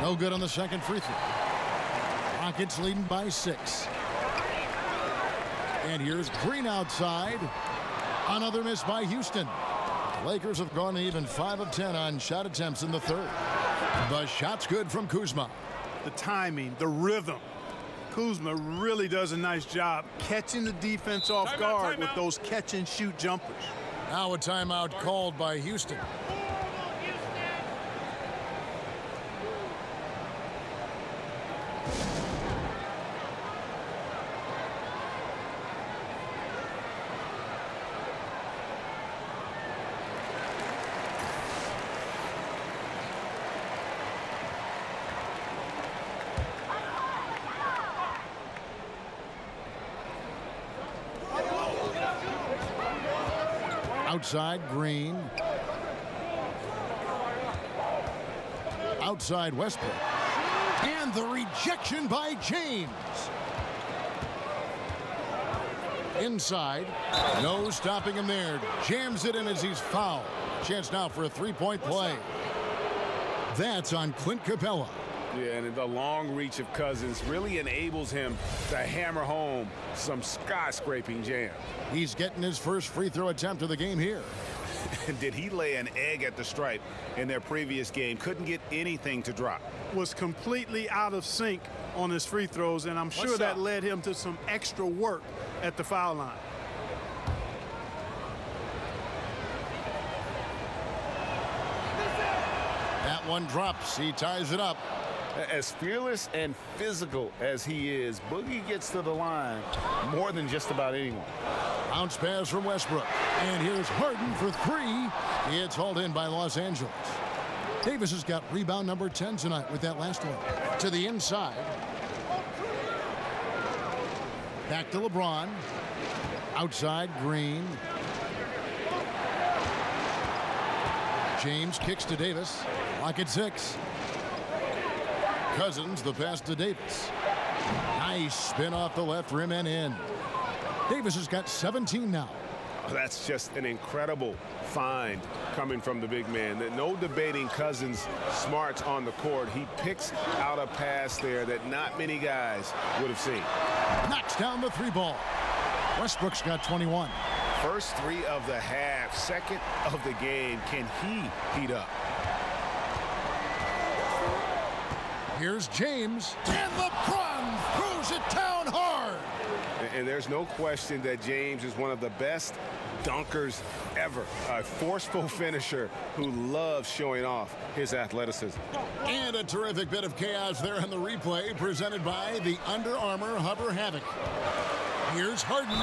A: No good on the second free throw. Rockets leading by 6. And here's Green outside. Another miss by Houston. Lakers have gone even 5 of 10 on shot attempts in the third. The shot's good from Kuzma.
C: The timing, the rhythm. Kuzma really does a nice job catching the defense off guard with those catch-and-shoot jumpers.
A: Now a timeout called by Houston. Outside Green. Outside Westbrook. And the rejection by James. Inside. No stopping him there. Jams it in as he's fouled. Chance now for a three-point play. That's on Clint Capella.
F: Yeah, and the long reach of Cousins really enables him to hammer home some skyscraping jam.
A: He's getting his first free throw attempt of the game here.
D: Did he lay an egg at the stripe in their previous game? Couldn't get anything to drop.
C: Was completely out of sync on his free throws, and I'm sure that led him to some extra work at the foul line.
A: That one drops. He ties it up.
D: As fearless and physical as he is, Boogie gets to the line more than just about anyone.
A: Bounce pass from Westbrook. And here's Harden for three. It's hauled in by Los Angeles. Davis has got rebound number 10 tonight with that last one. To the inside. Back to LeBron. Outside Green. James kicks to Davis. Lock at 6. Cousins, the pass to Davis. Nice spin off the left rim and in. Davis has got 17 now.
F: That's just an incredible find coming from the big man. No debating Cousins' smarts on the court. He picks out a pass there that not many guys would have seen.
A: Knocks down the three ball. Westbrook's got 21.
D: First three of the half, second of the game. Can he heat up?
A: Here's James, and LeBron throws it down hard.
F: And there's no question that James is one of the best dunkers ever. A forceful finisher who loves showing off his athleticism.
A: And a terrific bit of chaos there on the replay presented by the Under Armour Hover Havoc. Here's Harden.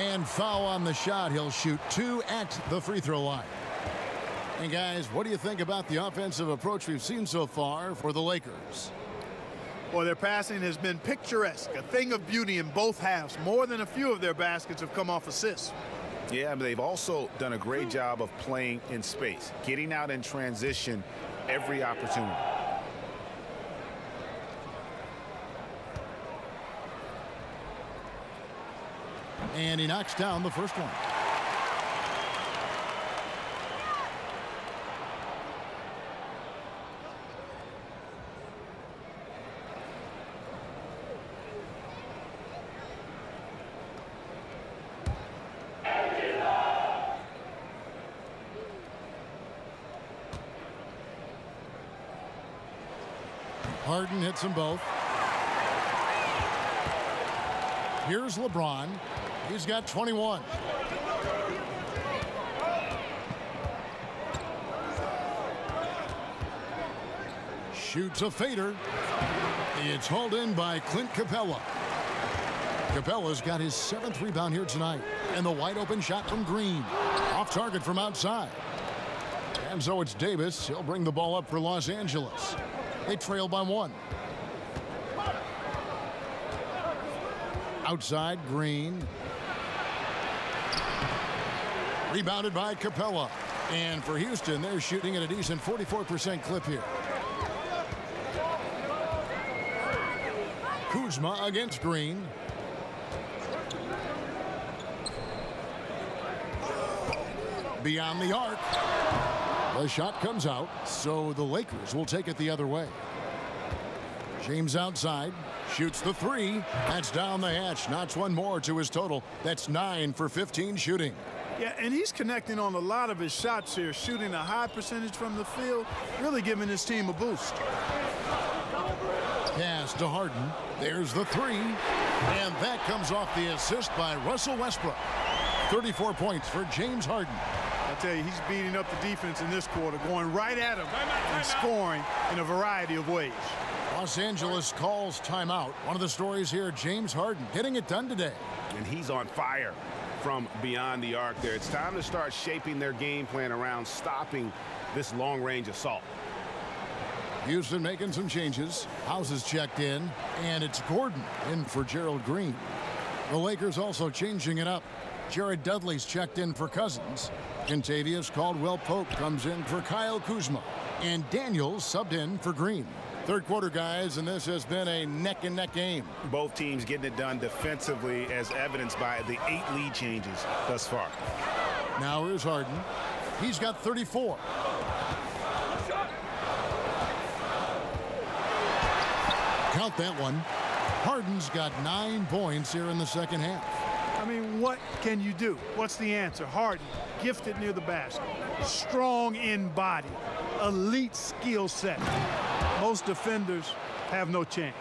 A: And foul on the shot. He'll shoot 2 at the free throw line. And guys, what do you think about the offensive approach we've seen so far for the Lakers?
C: Well, their passing has been picturesque, a thing of beauty in both halves. More than a few of their baskets have come off assists.
D: Yeah, but they've also done a great job of playing in space, getting out in transition every opportunity.
A: And he knocks down the first one. Harden hits them both. Here's LeBron. He's got 21. Shoots a fader. It's hauled in by Clint Capella. Capella's got his 7th rebound here tonight. And the wide open shot from Green. Off target from outside. And so it's Davis. He'll bring the ball up for Los Angeles. They trail by 1. Outside Green. Rebounded by Capella. And for Houston, they're shooting at a decent 44% clip here. Kuzma against Green. Beyond the arc. The shot comes out, so the Lakers will take it the other way. James outside, Shoots the three. That's down the hatch. Knocks one more to his total. That's 9 for 15 shooting.
C: Yeah, and he's connecting on a lot of his shots here, shooting a high percentage from the field, really giving his team a boost.
A: Pass to Harden. There's the three. And that comes off the assist by Russell Westbrook. 34 points for James Harden.
C: I tell you, he's beating up the defense in this quarter, going right at him and scoring in a variety of ways.
A: Los Angeles calls timeout. One of the stories here, James Harden getting it done today.
F: And he's on fire from beyond the arc there. It's time to start shaping their game plan around stopping this long-range assault.
A: Houston making some changes. House is checked in, and it's Gordon in for Gerald Green. The Lakers also changing it up. Jared Dudley's checked in for Cousins. Kentavious Caldwell-Pope comes in for Kyle Kuzma. And Daniels subbed in for Green. Third quarter, guys, and this has been a neck-and-neck game.
F: Both teams getting it done defensively, as evidenced by the 8 lead changes thus far.
A: Now here's Harden. He's got 34. Count that one. Harden's got 9 points here in the second half.
C: I mean, what can you do? What's the answer? Harden, gifted near the basket, strong in body, elite skill set. Most defenders have no chance.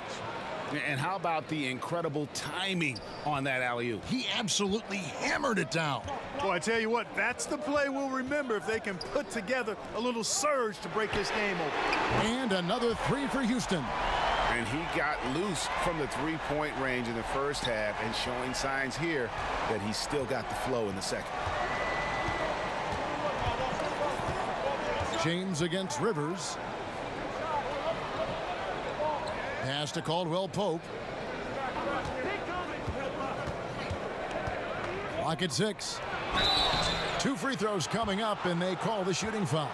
F: And how about the incredible timing on that alley-oop?
A: He absolutely hammered it down.
C: Boy, I tell you what, that's the play we'll remember if they can put together a little surge to break this game open.
A: And another three for Houston.
F: And he got loose from the three-point range in the first half and showing signs here that he's still got the flow in the second.
A: James against Rivers. Pass to Caldwell-Pope. Clock at 6. 2 free throws coming up, and they call the shooting foul.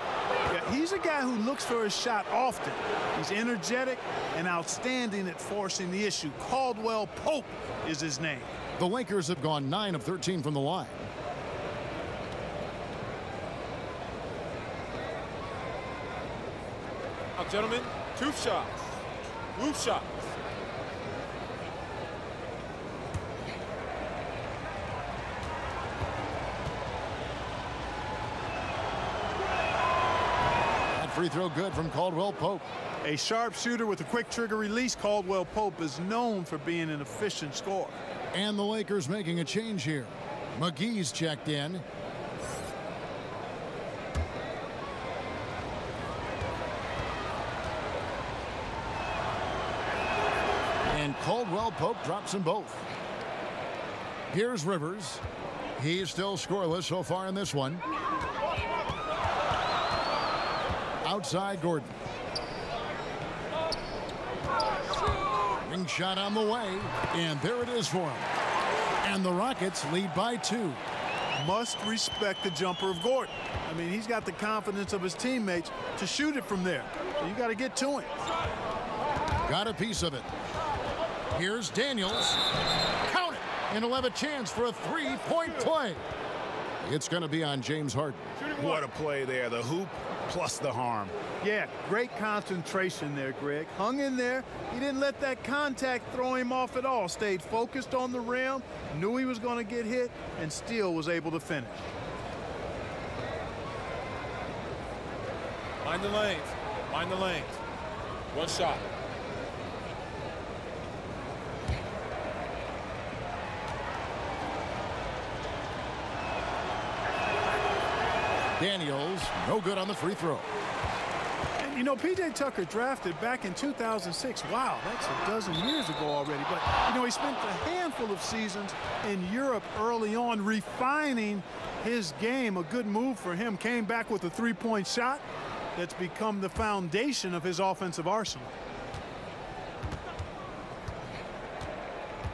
C: Yeah, he's a guy who looks for his shot often. He's energetic and outstanding at forcing the issue. Caldwell-Pope is his name.
A: The Lakers have gone 9 of 13 from the line.
E: Now, gentlemen, 2 shots. Roof shots.
A: That free throw good from Caldwell-Pope.
C: A sharp shooter with a quick trigger release, Caldwell-Pope is known for being an efficient scorer.
A: And the Lakers making a change here. McGee's checked in. And Caldwell-Pope drops them both. Here's Rivers. He's still scoreless so far in this one. Outside Gordon. Ring shot on the way, and there it is for him. And the Rockets lead by 2.
C: Must respect the jumper of Gordon. I mean, he's got the confidence of his teammates to shoot it from there. So you got to get to him.
A: Got a piece of it. Here's Daniels. Count it. And he'll have a chance for a 3-point play. It's going to be on James Harden.
F: What a play there. The hoop plus the harm.
C: Yeah, great concentration there, Greg. Hung in there. He didn't let that contact throw him off at all. Stayed focused on the rim, knew he was going to get hit, and still was able to finish.
E: Mind the lanes. Mind the lanes. 1 shot.
A: Daniels, no good on the free throw.
C: And, you know, P.J. Tucker drafted back in 2006. Wow, that's a dozen years ago already. But, you know, he spent a handful of seasons in Europe early on refining his game. A good move for him. Came back with a 3-point shot that's become the foundation of his offensive arsenal.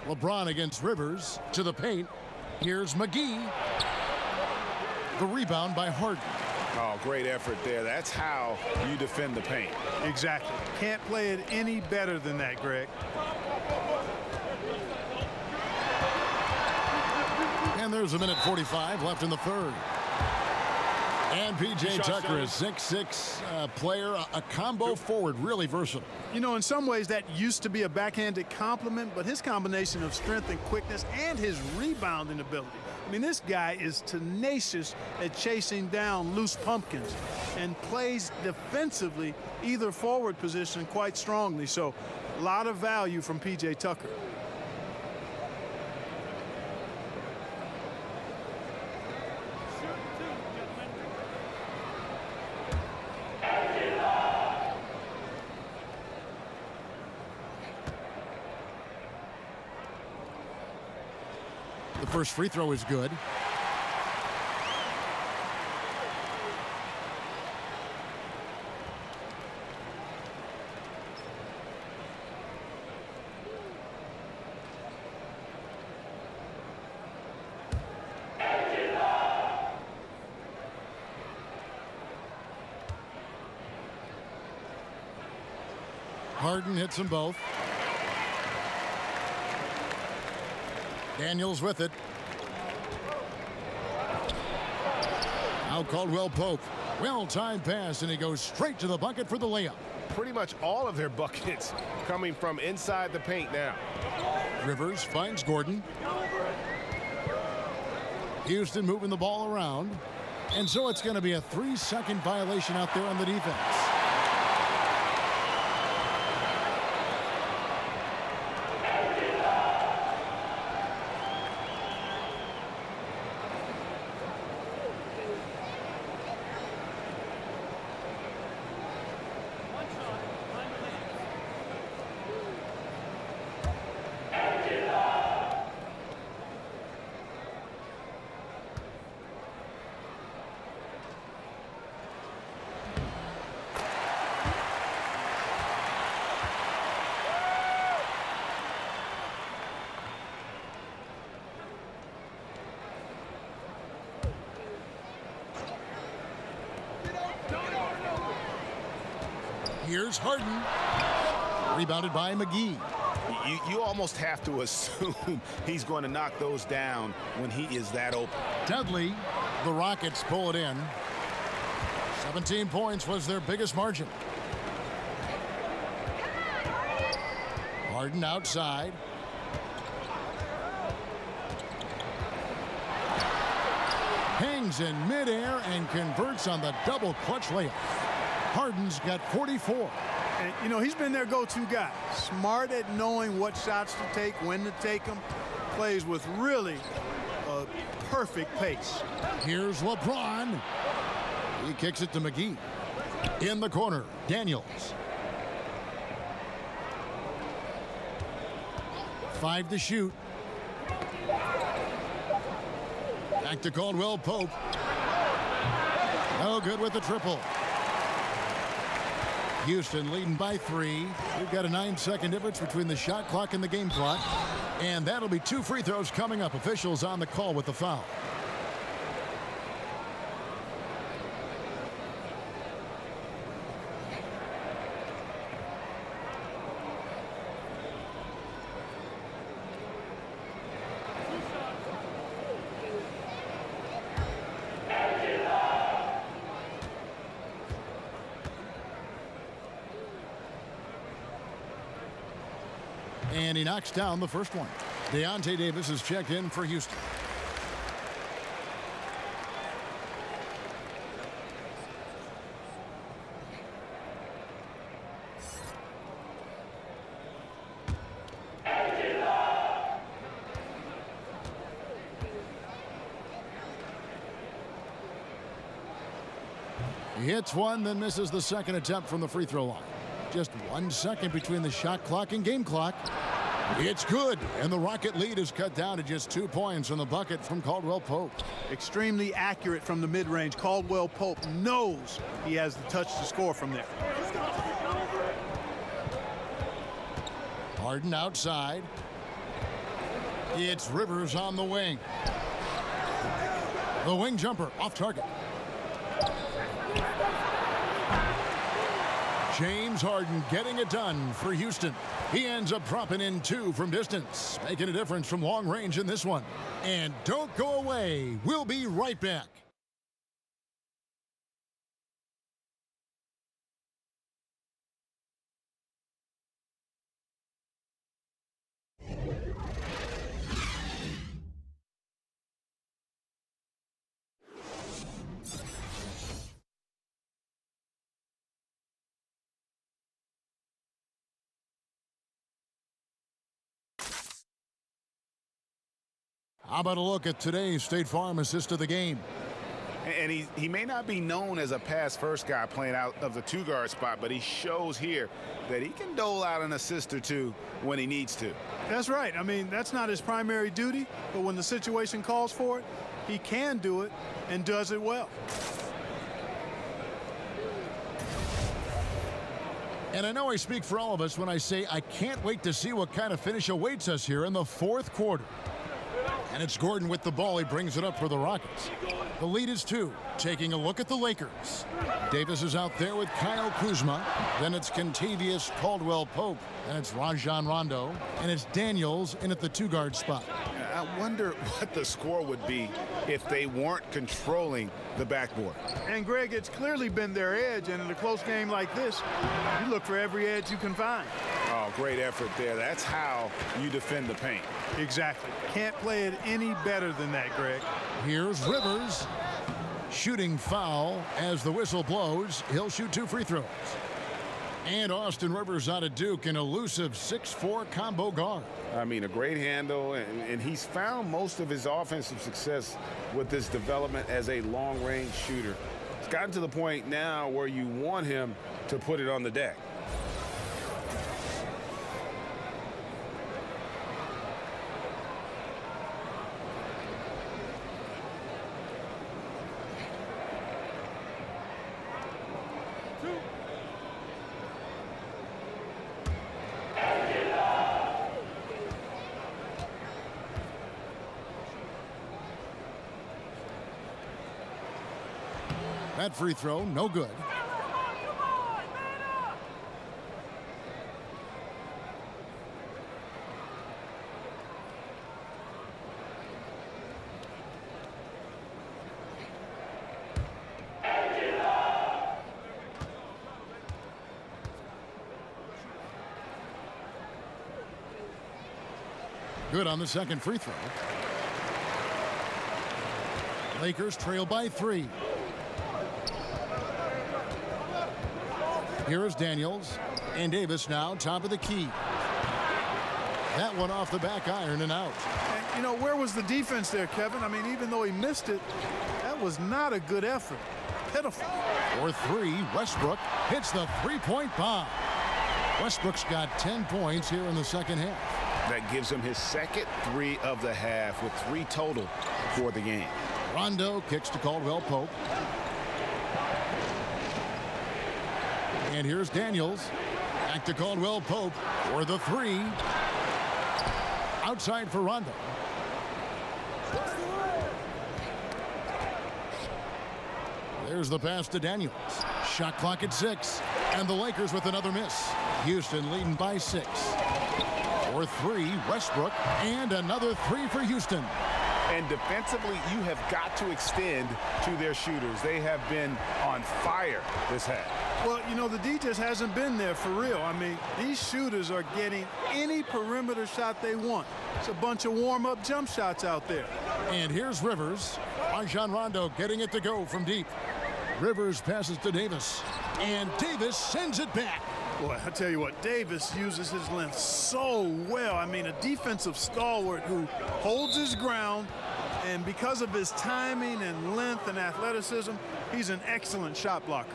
A: LeBron against Rivers to the paint. Here's McGee. The rebound by Harden.
F: Oh, great effort there. That's how you defend the paint.
C: Exactly. Can't play it any better than that, Greg. And
A: there's a minute 45 left in the third. And P.J. Tucker, a 6'6" player, a combo forward, really versatile.
C: You know, in some ways that used to be a backhanded compliment, but his combination of strength and quickness and his rebounding ability. I mean, this guy is tenacious at chasing down loose pumpkins and plays defensively either forward position quite strongly. So a lot of value from P.J. Tucker.
A: The first free throw is good. Harden hits them both. Daniels with it. Now Caldwell Pope. Well-timed pass, and he goes straight to the bucket for the layup.
F: Pretty much all of their buckets coming from inside the paint now.
A: Rivers finds Gordon. Houston moving the ball around. And so it's going to be a 3-second violation out there on the defense. Here's Harden. Rebounded by McGee.
D: You almost have to assume he's going to knock those down when he is that open.
A: Dudley, the Rockets pull it in. 17 points was their biggest margin. Harden outside. Hangs in midair and converts on the double clutch layup. Harden's got 44.
C: And, you know, he's been their go-to guy. Smart at knowing what shots to take, when to take them. Plays with really a perfect pace.
A: Here's LeBron. He kicks it to McGee. In the corner, Daniels. 5 to shoot. Back to Caldwell Pope. No good with the triple. Houston leading by 3. We've got a 9-second difference between the shot clock and the game clock. And that'll be 2 free throws coming up. Officials on the call with the foul. And he knocks down the first one. Deontay Davis is checked in for Houston. He hits one, then misses the second attempt from the free throw line. Just 1 second between the shot clock and game clock. It's good, and the Rocket lead is cut down to just 2 points on the bucket from Caldwell Pope.
C: Extremely accurate from the mid-range. Caldwell Pope knows he has the touch to score from there.
A: Harden outside. It's Rivers on the wing. The wing jumper off target. James Harden getting it done for Houston. He ends up dropping in 2 from distance, making a difference from long range in this one. And don't go away. We'll be right back. How about a look at today's State Farm assist of the game?
D: And he may not be known as a pass-first guy playing out of the two-guard spot, but he shows here that he can dole out an assist or two when he needs to.
C: That's right. I mean, that's not his primary duty, but when the situation calls for it, he can do it and does it well.
A: And I know I speak for all of us when I say I can't wait to see what kind of finish awaits us here in the fourth quarter. And it's Gordon with the ball. He brings it up for the Rockets. The lead is 2. Taking a look at the Lakers. Davis is out there with Kyle Kuzma. Then it's Kentavious Caldwell-Pope. And it's Rajon Rondo. And it's Daniels in at the two-guard spot.
D: I wonder what the score would be if they weren't controlling the backboard.
C: And, Greg, it's clearly been their edge, and in a close game like this, you look for every edge you can find.
D: Oh, great effort there. That's how you defend the paint.
C: Exactly. Can't play it any better than that, Greg.
A: Here's Rivers. Shooting foul as the whistle blows. He'll shoot 2 free throws. And Austin Rivers out of Duke, an elusive 6'4" combo guard.
D: I mean, a great handle, and he's found most of his offensive success with this development as a long-range shooter. It's gotten to the point now where you want him to put it on the deck.
A: That free throw, no good. Good on the second free throw. Lakers trail by 3. Here is Daniels, and Davis now top of the key. That one off the back iron and out.
C: And, you know, where was the defense there, Kevin? I mean, even though he missed it, that was not a good effort. Pitiful.
A: For 3, Westbrook hits the three-point bomb. Westbrook's got 10 points here in the second half.
D: That gives him his second 3 of the half with 3 total for the game.
A: Rondo kicks to Caldwell-Pope. And here's Daniels. Back to Caldwell-Pope for the 3. Outside for Rondo. There's the pass to Daniels. Shot clock at 6. And the Lakers with another miss. Houston leading by 6. For 3, Westbrook. And another 3 for Houston.
D: And defensively, you have got to extend to their shooters. They have been on fire this half.
C: Well, you know, the D just hasn't been there for real. I mean, these shooters are getting any perimeter shot they want. It's a bunch of warm-up jump shots out there.
A: And here's Rivers. Rajon Rondo getting it to go from deep. Rivers passes to Davis. And Davis sends it back.
C: Boy, I tell you what, Davis uses his length so well. I mean, a defensive stalwart who holds his ground, and because of his timing and length and athleticism, he's an excellent shot blocker.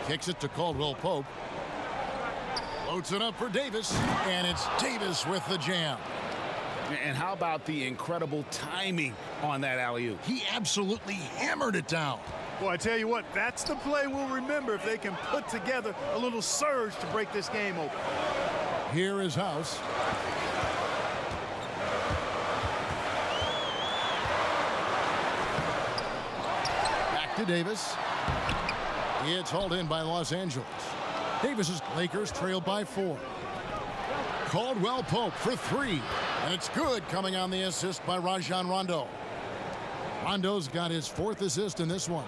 A: Kicks it to Caldwell-Pope. Loads it up for Davis, and it's Davis with the jam.
D: And how about the incredible timing on that alley-oop?
A: He absolutely hammered it down.
C: Well, I tell you what, that's the play we'll remember if they can put together a little surge to break this game open.
A: Here is House. Back to Davis. It's hauled in by Los Angeles. Davis's Lakers trail by 4. Caldwell-Pope for 3. And it's good, coming on the assist by Rajon Rondo. Rondo's got his 4th assist in this one.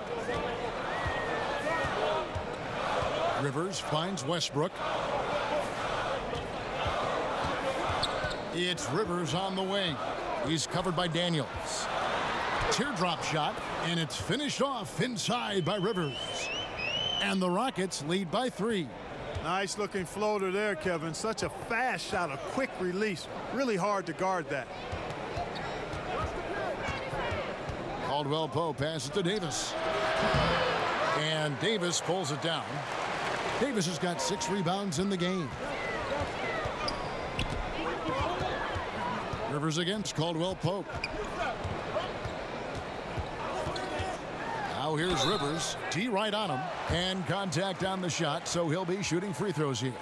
A: Rivers finds Westbrook. It's Rivers on the wing. He's covered by Daniels. Teardrop shot, and it's finished off inside by Rivers. And the Rockets lead by 3.
C: Nice looking floater there, Kevin. Such a fast shot, a quick release. Really hard to guard that.
A: Caldwell Pope passes to Davis. And Davis pulls it down. Davis has got 6 rebounds in the game. Rivers against Caldwell Pope. Now here's Rivers. D right on him. And contact on the shot, so he'll be shooting free throws here.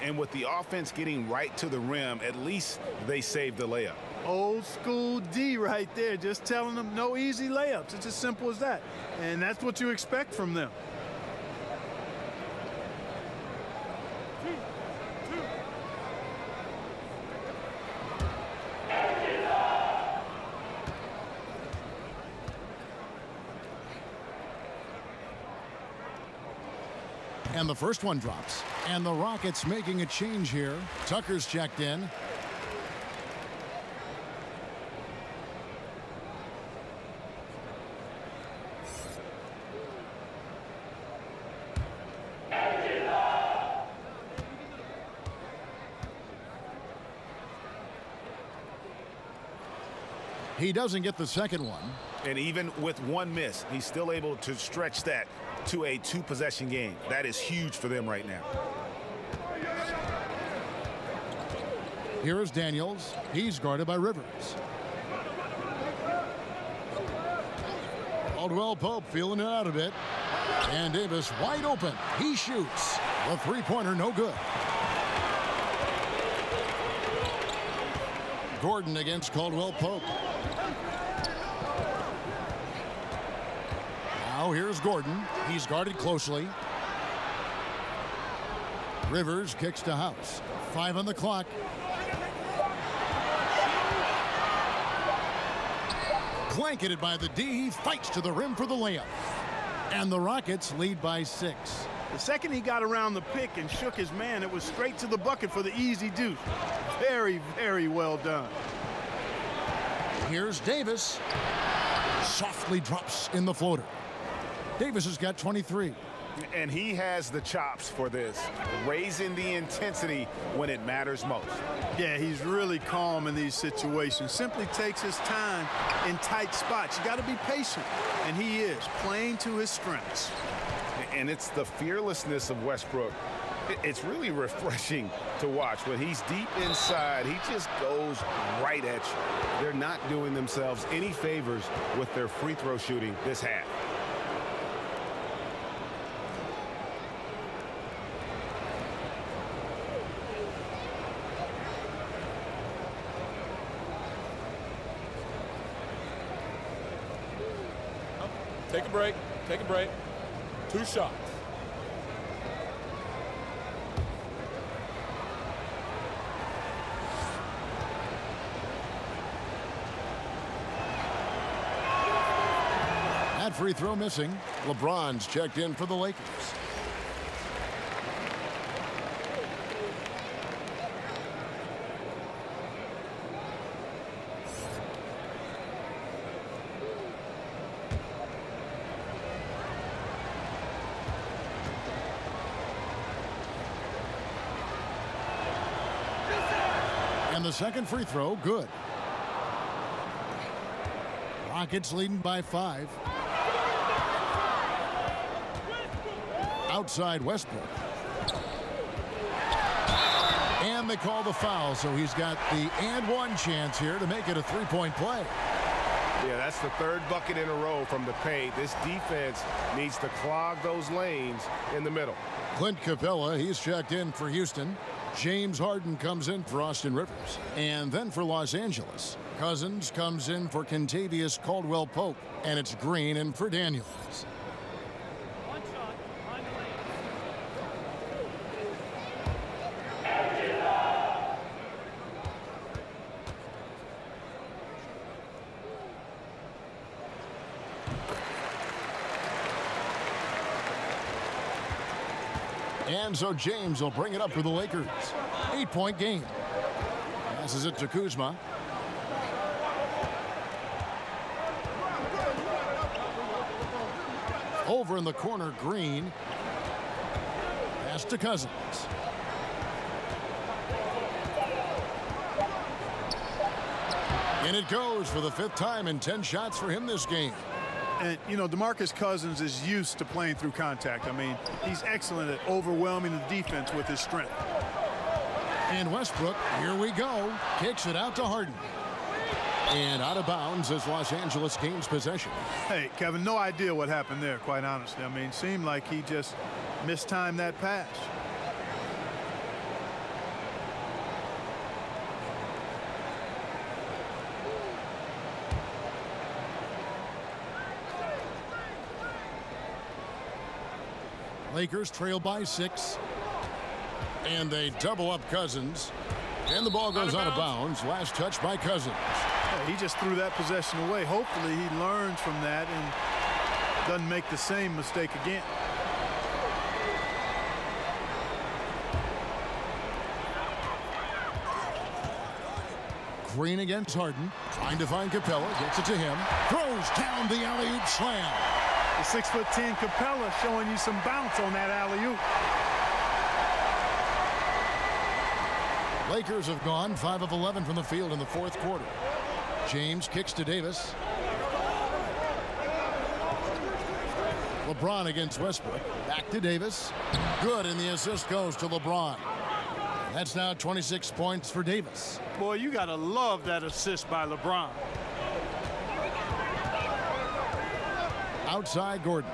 D: And with the offense getting right to the rim, at least they saved the layup.
C: Old school D right there, just telling them no easy layups. It's as simple as that. And that's what you expect from them.
A: And the first one drops. And the Rockets making a change here. Tucker's checked in. He doesn't get the second one.
D: And even with one miss, he's still able to stretch that to a 2-possession game. That is huge for them right now.
A: Here is Daniels. He's guarded by Rivers. Caldwell Pope feeling it out a bit. And Davis wide open. He shoots. The three-pointer no good. Gordon against Caldwell Pope. Now here's Gordon. He's guarded closely. Rivers kicks to House. 5 on the clock. Blanketed by the D. He fights to the rim for the layup. And the Rockets lead by 6.
C: The second he got around the pick and shook his man, it was straight to the bucket for the easy deuce. Very, very well done.
A: Here's Davis. Softly drops in the floater. Davis has got 23.
D: And he has the chops for this, raising the intensity when it matters most.
C: Yeah, he's really calm in these situations. Simply takes his time in tight spots. You got to be patient, and he is playing to his strengths.
D: And it's the fearlessness of Westbrook. It's really refreshing to watch. When he's deep inside, he just goes right at you. They're not doing themselves any favors with their free throw shooting this half.
E: Take a break. Take a break. 2 shots.
A: That free throw missing. LeBron's checked in for the Lakers. And the second free throw, good. Rockets leading by 5. Outside Westbrook. And they call the foul, so he's got the and one chance here to make it a 3-point play.
D: Yeah, that's the 3rd bucket in a row from the paint. This defense needs to clog those lanes in the middle.
A: Clint Capella, he's checked in for Houston. James Harden comes in for Austin Rivers. And then for Los Angeles, Cousins comes in for Kentavious Caldwell Pope. And it's Green in for Daniels. And so James will bring it up for the Lakers. 8-point game. Passes it to Kuzma. Over in the corner, Green. Pass to Cousins. And it goes for the 5th time in 10 shots for him this game.
C: And, you know, DeMarcus Cousins is used to playing through contact. I mean, he's excellent at overwhelming the defense with his strength.
A: And Westbrook, here we go, kicks it out to Harden. And out of bounds as Los Angeles gains possession.
C: Hey, Kevin, no idea what happened there, quite honestly. I mean, seemed like he just mistimed that pass.
A: Lakers trail by 6. And they double up Cousins. And the ball goes out of bounds. Last touch by Cousins.
C: He just threw that possession away. Hopefully he learns from that and doesn't make the same mistake again.
A: Green against Harden. Trying to find Capella. Gets it to him. Throws down the alley-oop slam.
C: The 6'10" Capella showing you some bounce on that alley-oop.
A: Lakers have gone 5 of 11 from the field in the 4th quarter. James kicks to Davis. LeBron against Westbrook. Back to Davis. Good, and the assist goes to LeBron. That's now 26 points for Davis.
C: Boy, you got to love that assist by LeBron.
A: Outside Gordon.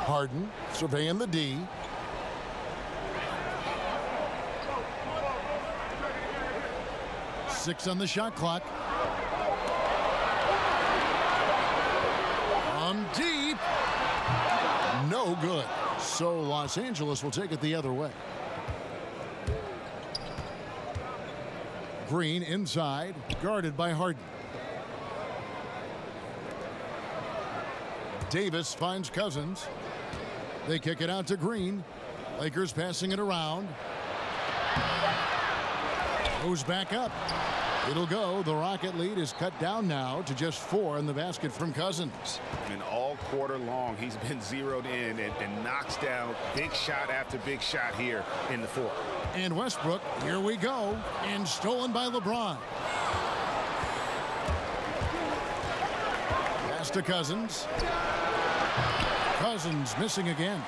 A: Harden surveying the D. Six on the shot clock. From deep. No good. So Los Angeles will take it the other way. Green inside, guarded by Harden. Davis finds Cousins. They kick it out to Green. Lakers passing it around. Goes back up. It'll go. The Rocket lead is cut down now to just 4 in the basket from Cousins.
D: And all quarter long, he's been zeroed in and knocks down big shot after big shot here in the 4th.
A: And Westbrook, here we go, and stolen by LeBron. Pass to Cousins. Cousins missing again.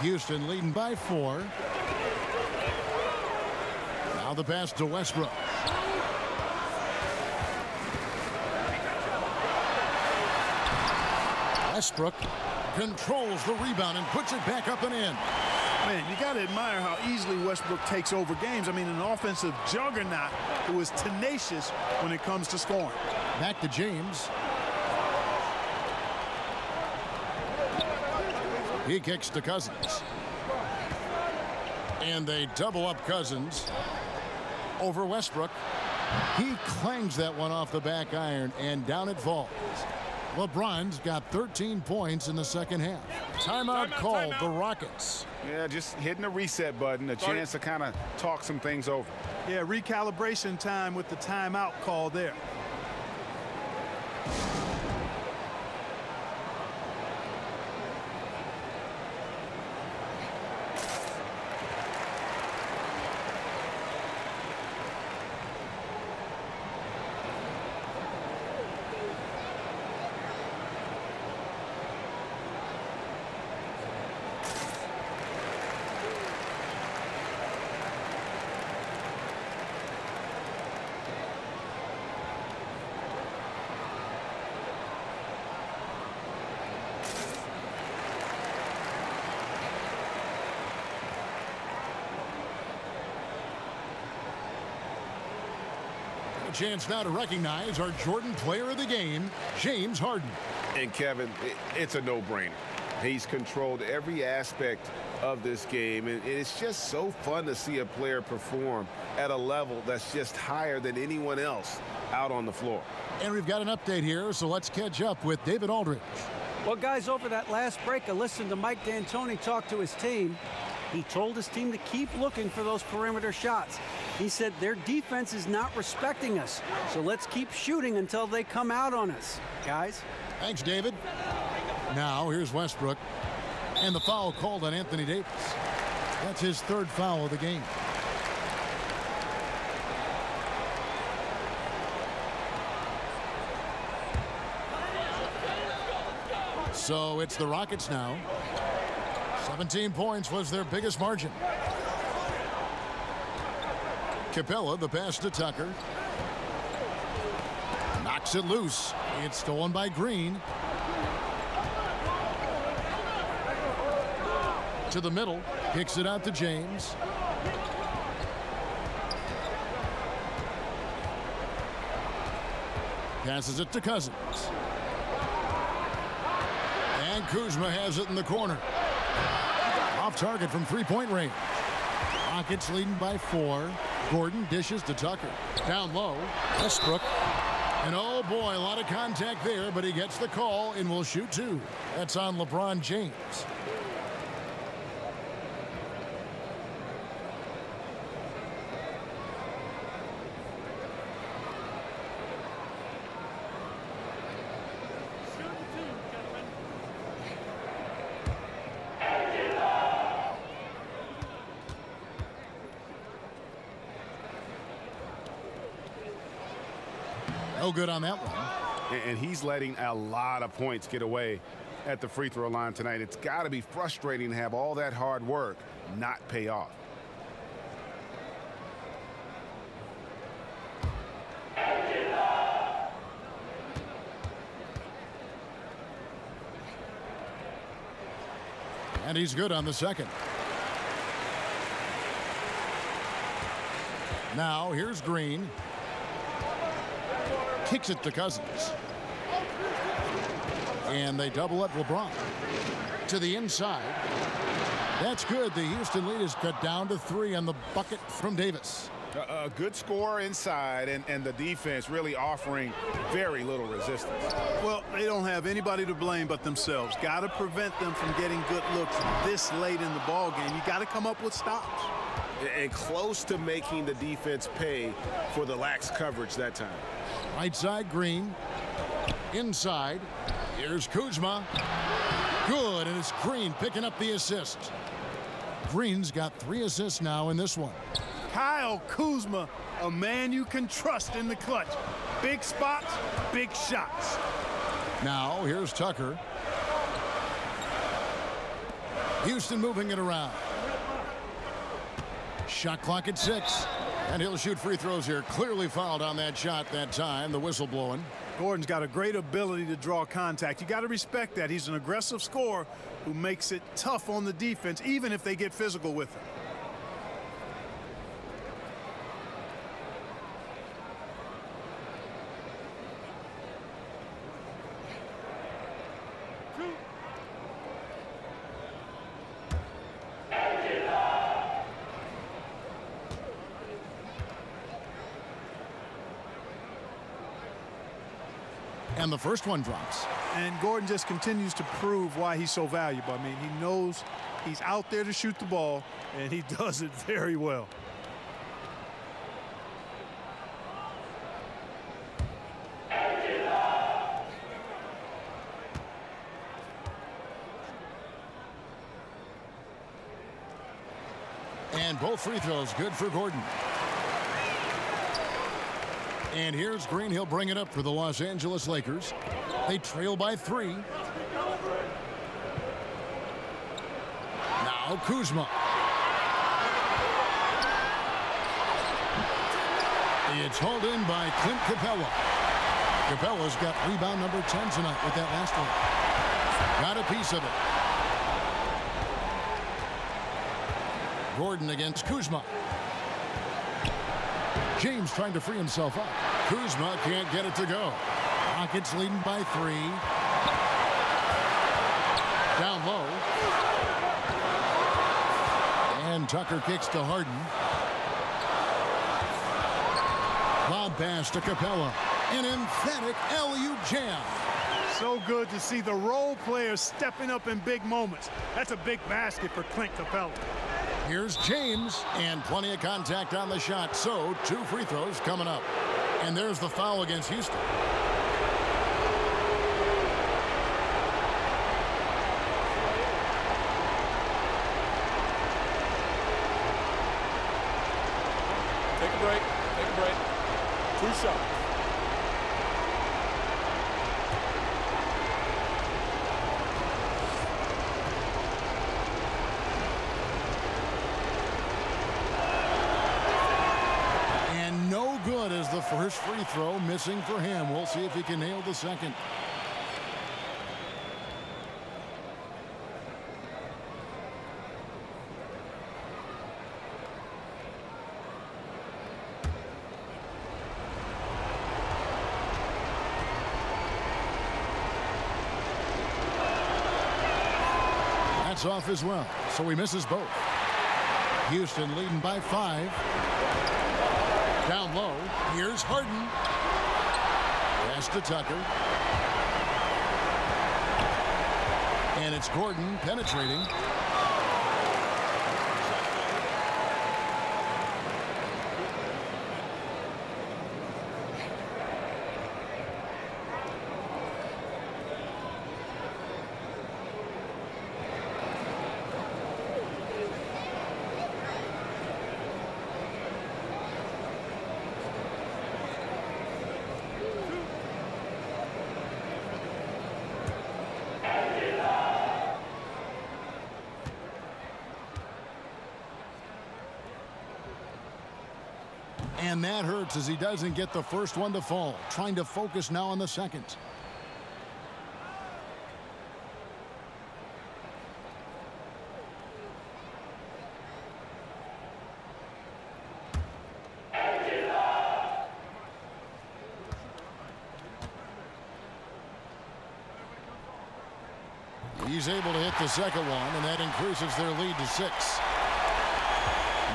A: Houston leading by 4. Now the pass to Westbrook. Westbrook controls the rebound and puts it back up and in.
C: Man, you got to admire how easily Westbrook takes over games. I mean, an offensive juggernaut who is tenacious when it comes to scoring.
A: Back to James. He kicks to Cousins. And they double up Cousins over Westbrook. He clangs that one off the back iron, and down it falls. LeBron's got 13 points in the second half. Timeout called the Rockets.
D: Yeah, just hitting the reset button, a chance to kind of talk some things over.
C: Yeah, recalibration time with the timeout call there.
A: Chance now to recognize our Jordan player of the game, James Harden.
F: And Kevin, it's a no-brainer. He's controlled every aspect of this game, and it's just so fun to see a player perform at a level that's just higher than anyone else out on the floor.
A: And we've got an update here, so let's catch up with David Aldridge.
B: Well, guys, over that last break, I listened to Mike D'Antoni talk to his team. He told his team to keep looking for those perimeter shots. He said their defense is not respecting us, so let's keep shooting until they come out on us, guys.
A: Thanks, David. Now, here's Westbrook. And the foul called on Anthony Davis. That's his third foul of the game. So it's the Rockets now. 17 points was their biggest margin. Capella, the pass to Tucker. Knocks it loose. It's stolen by Green. To the middle. Kicks it out to James. Passes it to Cousins. And Kuzma has it in the corner. Off target from three-point range. Rockets leading by 4. Gordon dishes to Tucker. Down low. Westbrook. And oh boy, a lot of contact there, but he gets the call and will shoot 2. That's on LeBron James. No good on that one.
D: And he's letting a lot of points get away at the free throw line tonight. It's got to be frustrating to have all that hard work not pay off.
A: And he's good on the second. Now here's Green. Kicks it to Cousins. And they double up LeBron. To the inside. That's good. The Houston lead is cut down to 3 on the bucket from Davis.
D: A good score inside, and the defense really offering very little resistance.
C: Well, they don't have anybody to blame but themselves. Got to prevent them from getting good looks this late in the ball game. You got to come up with stops.
F: And close to making the defense pay for the lax coverage that time.
A: Right side, Green. Inside. Here's Kuzma. Good, and it's Green picking up the assist. Green's got 3 assists now in this one.
C: Kyle Kuzma, a man you can trust in the clutch. Big spots, big shots.
A: Now, here's Tucker. Houston moving it around. Shot clock at 6. And he'll shoot free throws here. Clearly fouled on that shot that time. The whistle blowing.
C: Gordon's got a great ability to draw contact. You got to respect that. He's an aggressive scorer who makes it tough on the defense, even if they get physical with him.
A: And the first one drops.
C: And Gordon just continues to prove why he's so valuable. I mean, he knows he's out there to shoot the ball, and he does it very well.
A: And both free throws good for Gordon. And here's Green. He'll bring it up for the Los Angeles Lakers. They trail by 3. Now Kuzma. It's hauled in by Clint Capella. Capella's got rebound number 10 tonight with that last one. Got a piece of it. Gordon against Kuzma. James trying to free himself up. Kuzma can't get it to go. Rockets leading by 3. Down low. And Tucker kicks to Harden. Lob pass to Capella. An emphatic alley-oop jam.
C: So good to see the role players stepping up in big moments. That's a big basket for Clint Capella.
A: Here's James, and plenty of contact on the shot, so 2 free throws coming up. And there's the foul against Houston.
E: Take a break. Take a break. 2 shots.
A: And no good as the first free throw missing for him. We'll see if he can nail the second. That's off as well, so he misses both. Houston leading by 5. Down low, here's Harden. Pass to Tucker. And it's Gordon penetrating. And that hurts as he doesn't get the first one to fall. Trying to focus now on the second. He's able to hit the second one, and that increases their lead to 6.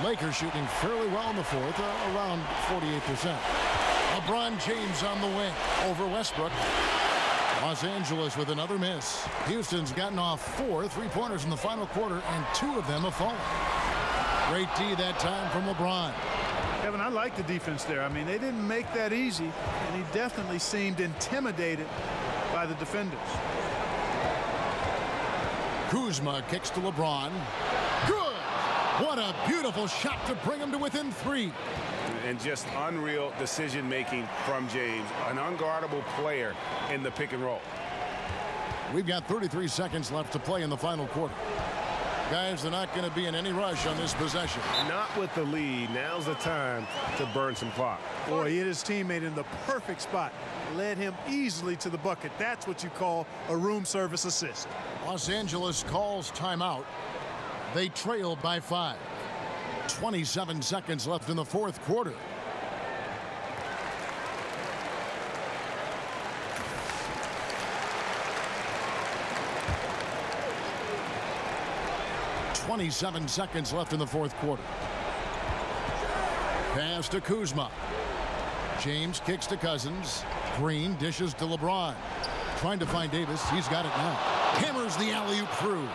A: Lakers shooting fairly well in the fourth, around 48%. LeBron James on the wing over Westbrook. Los Angeles with another miss. Houston's gotten off 4 3-pointers in the final quarter, and 2 of them have fallen. Great D that time from LeBron.
C: Kevin, I like the defense there. I mean, they didn't make that easy, and he definitely seemed intimidated by the defenders.
A: Kuzma kicks to LeBron. Good! What a beautiful shot to bring him to within 3.
D: And just unreal decision-making from James. An unguardable player in the pick and roll.
A: We've got 33 seconds left to play in the final quarter. Guys, they're not going to be in any rush on this possession.
D: Not with the lead. Now's the time to burn some clock.
C: Boy, he hit his teammate in the perfect spot. Led him easily to the bucket. That's what you call a room service assist.
A: Los Angeles calls timeout. They trail by 5. 27 seconds left in the fourth quarter. .27 seconds left in the fourth quarter. Pass to Kuzma. James kicks to Cousins. Green dishes to LeBron. Trying to find Davis. He's got it now. Hammers the alley-oop through.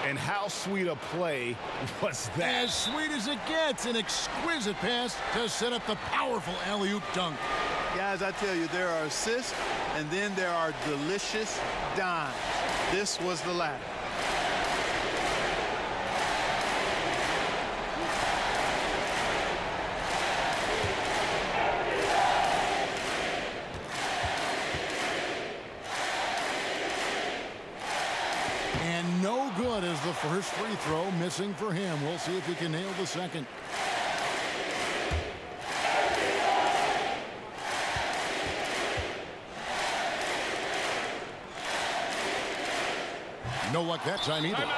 D: And how sweet a play was that?
A: As sweet as it gets. An exquisite pass to set up the powerful alley-oop dunk.
M: Guys, I tell you, there are assists, and then there are delicious dimes. This was the latter.
A: And no good as the first free throw missing for him. We'll see if he can nail the second. No luck that time either.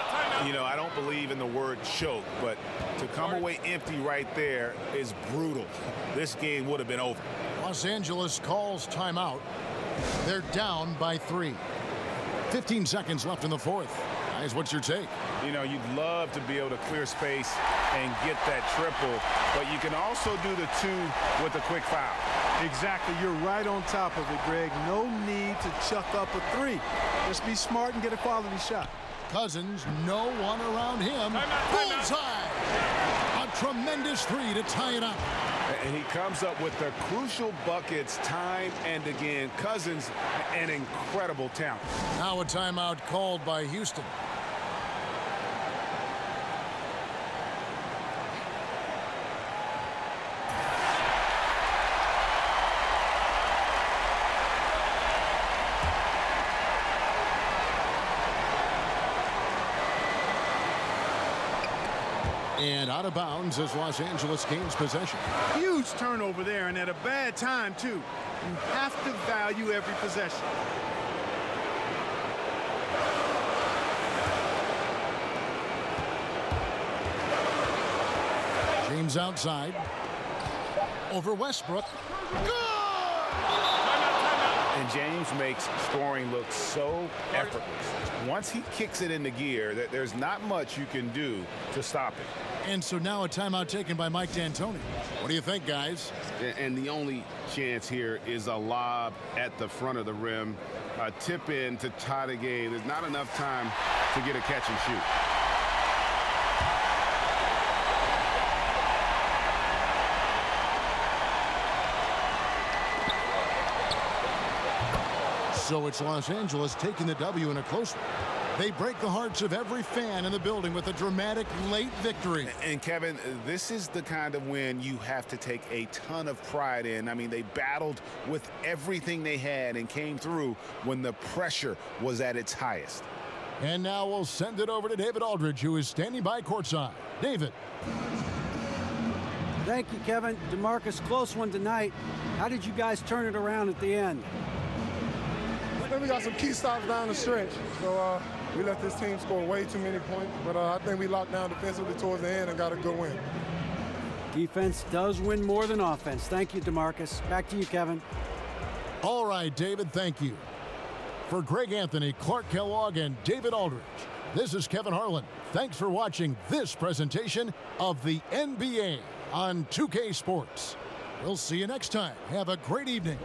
D: You know, I don't believe in the word choke, but to come away empty right there is brutal. This game would have been over.
A: Los Angeles calls timeout. They're down by 3. 15 seconds left in the fourth. Guys, what's your take?
D: You know, you'd love to be able to clear space and get that triple, but you can also do the 2 with a quick foul.
C: Exactly. You're right on top of it, Greg. No need to chuck up a 3. Just be smart and get a quality shot.
A: Cousins, no one around him. Bullseye! A tremendous three to tie it up.
D: And he comes up with the crucial buckets time and again. Cousins, an incredible talent.
A: Now a timeout called by Houston. And out of bounds as Los Angeles gains possession.
C: Huge turnover there, and at a bad time, too. You have to value every possession.
A: James outside. Over Westbrook.
D: And James makes scoring look so effortless. Once he kicks it into gear, there's not much you can do to stop it.
A: And so now a timeout taken by Mike D'Antoni. What do you think, guys?
F: And the only chance here is a lob at the front of the rim. A tip in to tie the game. There's not enough time to get a catch and shoot.
A: So it's Los Angeles taking the W in a close one. They break the hearts of every fan in the building with a dramatic late victory.
D: And Kevin, this is the kind of win you have to take a ton of pride in. I mean, they battled with everything they had and came through when the pressure was at its highest.
A: And now we'll send it over to David Aldridge, who is standing by courtside. David.
B: Thank you, Kevin. DeMarcus, close one tonight. How did you guys turn it around at the end?
H: I think we got some key stops down the stretch. So we let this team score way too many points. But I think we locked down defensively towards the end and got a good win.
B: Defense does win more than offense. Thank you, DeMarcus. Back to you, Kevin.
A: All right, David, thank you. For Greg Anthony, Clark Kellogg, and David Aldridge, this is Kevin Harlan. Thanks for watching this presentation of the NBA on 2K Sports. We'll see you next time. Have a great evening.